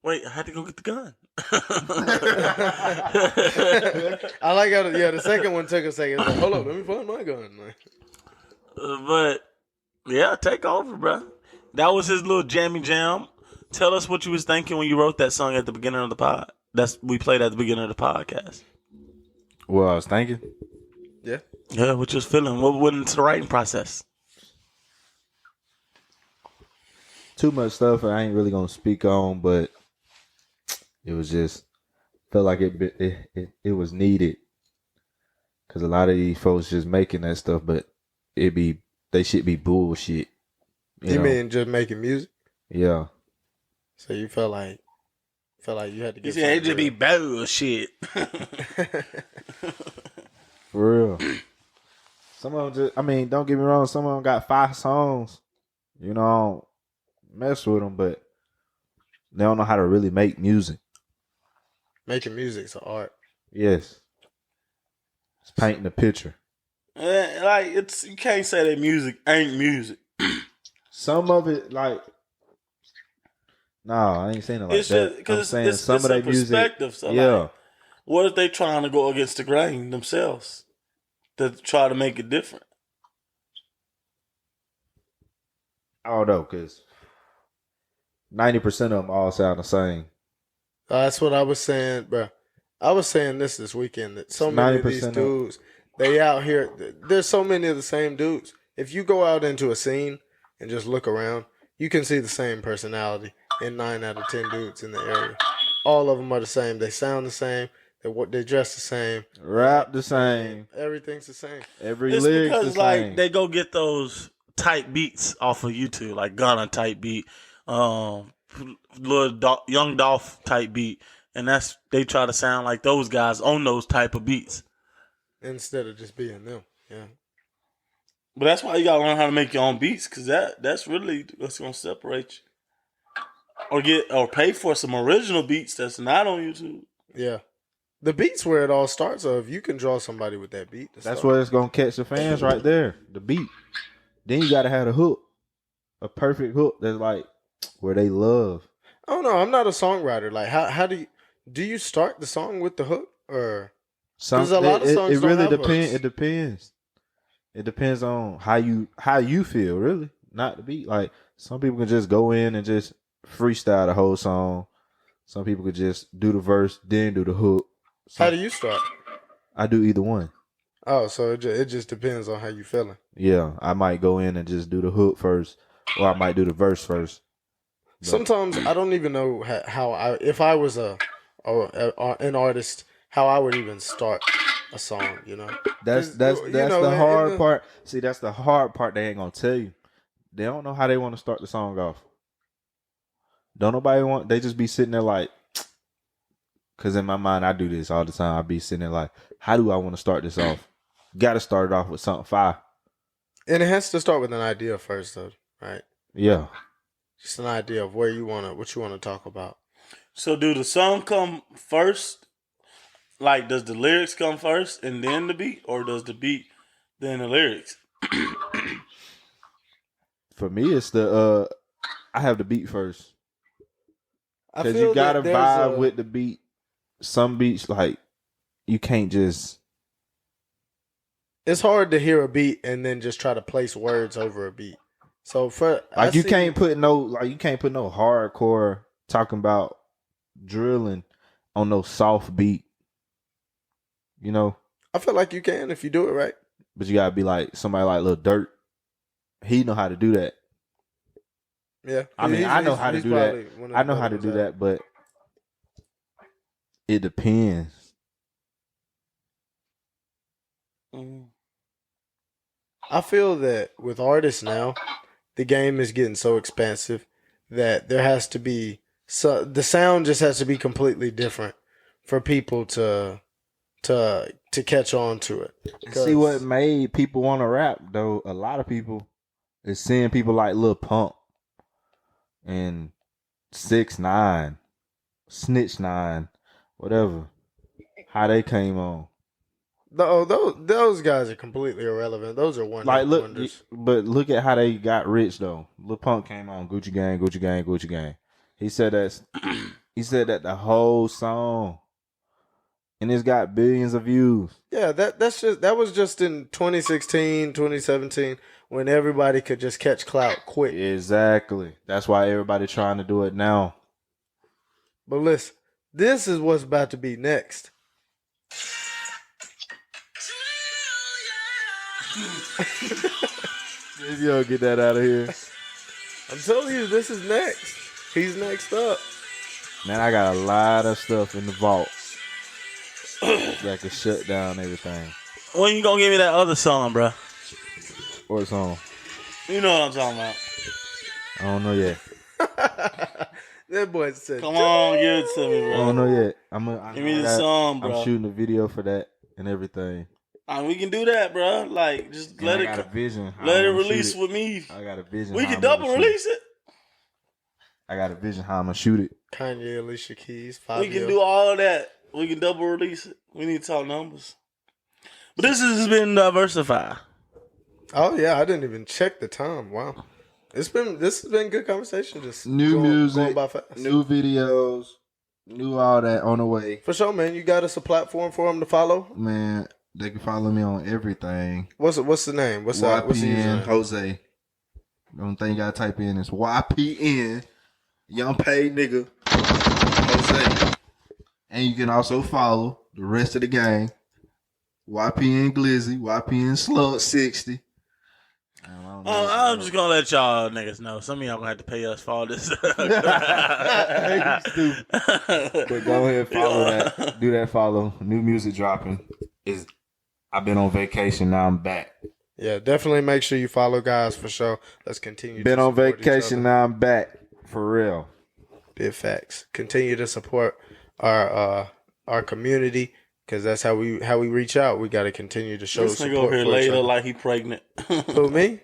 Wait, I had to go get the gun. I like how the second one took a second. It's like, hold up, let me find my gun. But yeah, take over, bro. That was his little jammy jam. Tell us what you was thinking when you wrote that song at the beginning of the pod. We played at the beginning of the podcast. What I was thinking? Yeah. Yeah, what you was feeling? What went into the writing process? Too much stuff I ain't really gonna speak on, but it was just felt like it was needed because a lot of these folks just making that stuff, but they should be bullshit. You mean just making music? Yeah. So you felt like you had to get. You said it just be bullshit. For real. Some of them don't get me wrong, some of them got 5 songs. You know, I don't mess with them, but they don't know how to really make music. Making music's an art. Yes. It's painting a picture. You can't say that music ain't music. Some of it, like, no, I ain't saying it like it's that. just because I'm saying it's some of that music. perspective. So yeah. like, What if they trying to go against the grain themselves to try to make it different? I don't know, because 90% of them all sound the same. That's what I was saying, bro. I was saying this weekend that so many of these 90% dudes, they out here, there's so many of the same dudes. If you go out into a scene and just look around, you can see the same personality in 9 out of 10 dudes in the area. All of them are the same. They sound the same. They dress the same. Rap the same. Everything's the same. Every It's lyric's because the like same. they go get those type beats off of YouTube, like Gunna type beat, Young Dolph type beat, and they try to sound like those guys on those type of beats instead of just being them. Yeah. But that's why you gotta learn how to make your own beats, because that's really what's gonna separate you. Or pay for some original beats that's not on YouTube. Yeah. The beat's where it all starts. So if you can draw somebody with that beat, that's where it's gonna catch the fans right there. The beat. Then you gotta have a hook, a perfect hook that's like where they love. I don't know. I'm not a songwriter. Like, how do you start the song with the hook, or because a lot of songs it really don't have depends. hooks. It depends. It depends on how you feel, really, not the beat. Like some people can just go in and just freestyle the whole song. Some people could just do the verse, then do the hook. How do you start? I do either one. Oh, so it just depends on how you feeling. Yeah, I might go in and just do the hook first, or I might do the verse first. But Sometimes I don't even know how if I was an artist, how I would even start a song. You know, that's 'Cause, the hard part. See, that's the hard part. They ain't gonna tell you. They don't know how they want to start the song off. Don't nobody want. They just be sitting there like. Because in my mind, I do this all the time. I be sitting there like, how do I want to start this off? Got to start it off with something fire. And it has to start with an idea first, though, right? Yeah. Just an idea of what you want to talk about. So do the song come first? Like, does the lyrics come first and then the beat? Or does the beat then the lyrics? For me, it's I have the beat first. I Because feel you got to that there's vibe with the beat. Some beats, like, you can't just... It's hard to hear a beat and then just try to place words over a beat. So you can't put no hardcore talking about drilling on no soft beat. You know? I feel like you can if you do it right. But you gotta be like somebody like Lil Dirt. He know how to do that. Yeah. I mean, I know how to do that. I know how to do that, but it depends. I feel that with artists now, the game is getting so expansive that there has to be the sound just has to be completely different for people to catch on to it. See what made people want to rap though? A lot of people is seeing people like Lil Pump and 6ix9ine, Snitch 9, whatever. How they came on. Those guys are completely irrelevant. Those are wonders. But look at how they got rich though. Lil Pump came on Gucci Gang, Gucci Gang, Gucci Gang. He said that the whole song, and it's got billions of views. Yeah, that was just in 2016, 2017 when everybody could just catch clout quick. Exactly. That's why everybody trying to do it now. But listen, this is what's about to be next. If you don't get that out of here. I'm telling you, this is next. He's next up. Man, I got a lot of stuff in the vault that could shut down everything. When you gonna give me that other song, bro? What song? You know what I'm talking about. I don't know yet. That boy said, "Come on, give it to me, bro." I don't know yet. Give me the song, bro. I'm shooting a video for that and everything. We can do that, bro. Like, just And let I it. got a vision. Let it release with me. I got a vision. We can double release it. I got a vision how I'm gonna shoot it. Kanye, Alicia Keys, We can do all of that. We can double release it. We need to talk numbers. But this has been Diversify. Oh yeah, I didn't even check the time. Wow, this has been good conversation. Just New music, going by fast. new videos. Do all that on the way. For sure, man. You got us a platform for them to follow? Man, they can follow me on everything. What's the name? What's the YPN username? Jose. The only thing you gotta type in is YPN Young Paid Nigga Jose. And you can also follow the rest of the gang. YPN Glizzy, YPN Slug 60. I'm just gonna let y'all niggas know. Some of y'all gonna have to pay us for all this. But go ahead, follow that. Do that follow. New music dropping. I've been on vacation, now I'm back. Yeah, definitely make sure you follow, guys, for sure. Let's continue. Been on vacation, now I'm back. For real. Big facts. Continue to support our community, because that's how we reach out. We got to continue to show This support. nigga over here for each later other. like he pregnant. Who, me?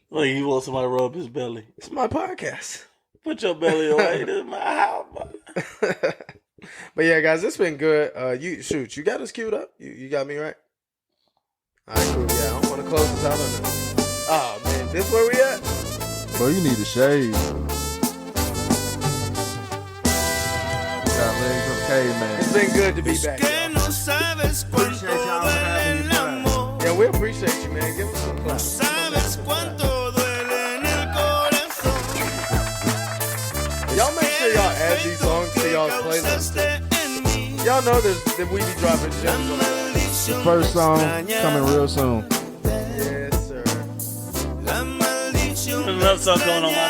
Like he wants somebody to rub his belly. It's my podcast. Put your belly away. This is my house. But yeah, guys, it's been good. You got us queued up. You got me right. All right, cool. Yeah, I don't want to close this out on this. Oh man, this where we at? Bro, you need to shave. Got legs of a caveman. It's been good to be back. Yeah, we appreciate you, man. Give us some claps. Y'all make sure y'all add these songs to y'all's playlist. Y'all know that we be dropping gems on that. First song coming real soon. Yes, sir. There's another song going on my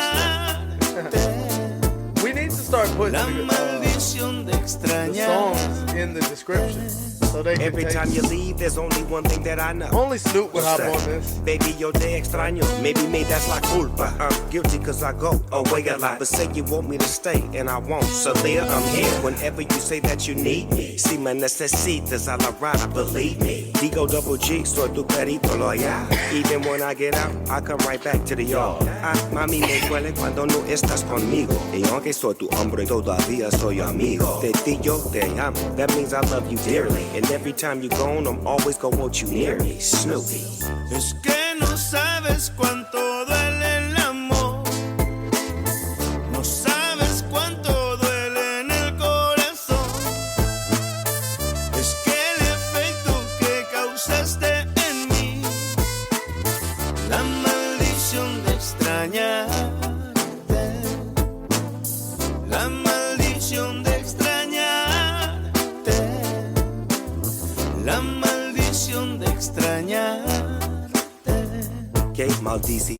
We need to start putting the songs in the description. So they can Every time you leave, there's only one thing that I know. Only Snoop would hop on this. Baby, yo te extraño. Maybe that's la culpa. I'm guilty cause I go away a lot. But say you want me to stay, and I won't. So there, I'm here. Whenever you say that you need me. Si me necesitas a la ride, believe me. Digo double G, soy tu perito loyal. Even when I get out, I come right back to the yard. Mami, me duele cuando no estás conmigo. Y aunque soy tu hombre, todavía soy amigo. De ti yo te amo. That means I love you dearly. And every time you're gone, I'm always gonna want you near me. Snoopy. Es que no sabes cuánto duele el amor. No sabes cuánto duele en el corazón. Es que el efecto que causaste en mí, la maldición de extrañarte, la maldición de extrañarte, la maldición de extrañarte. Okay, Maldicio.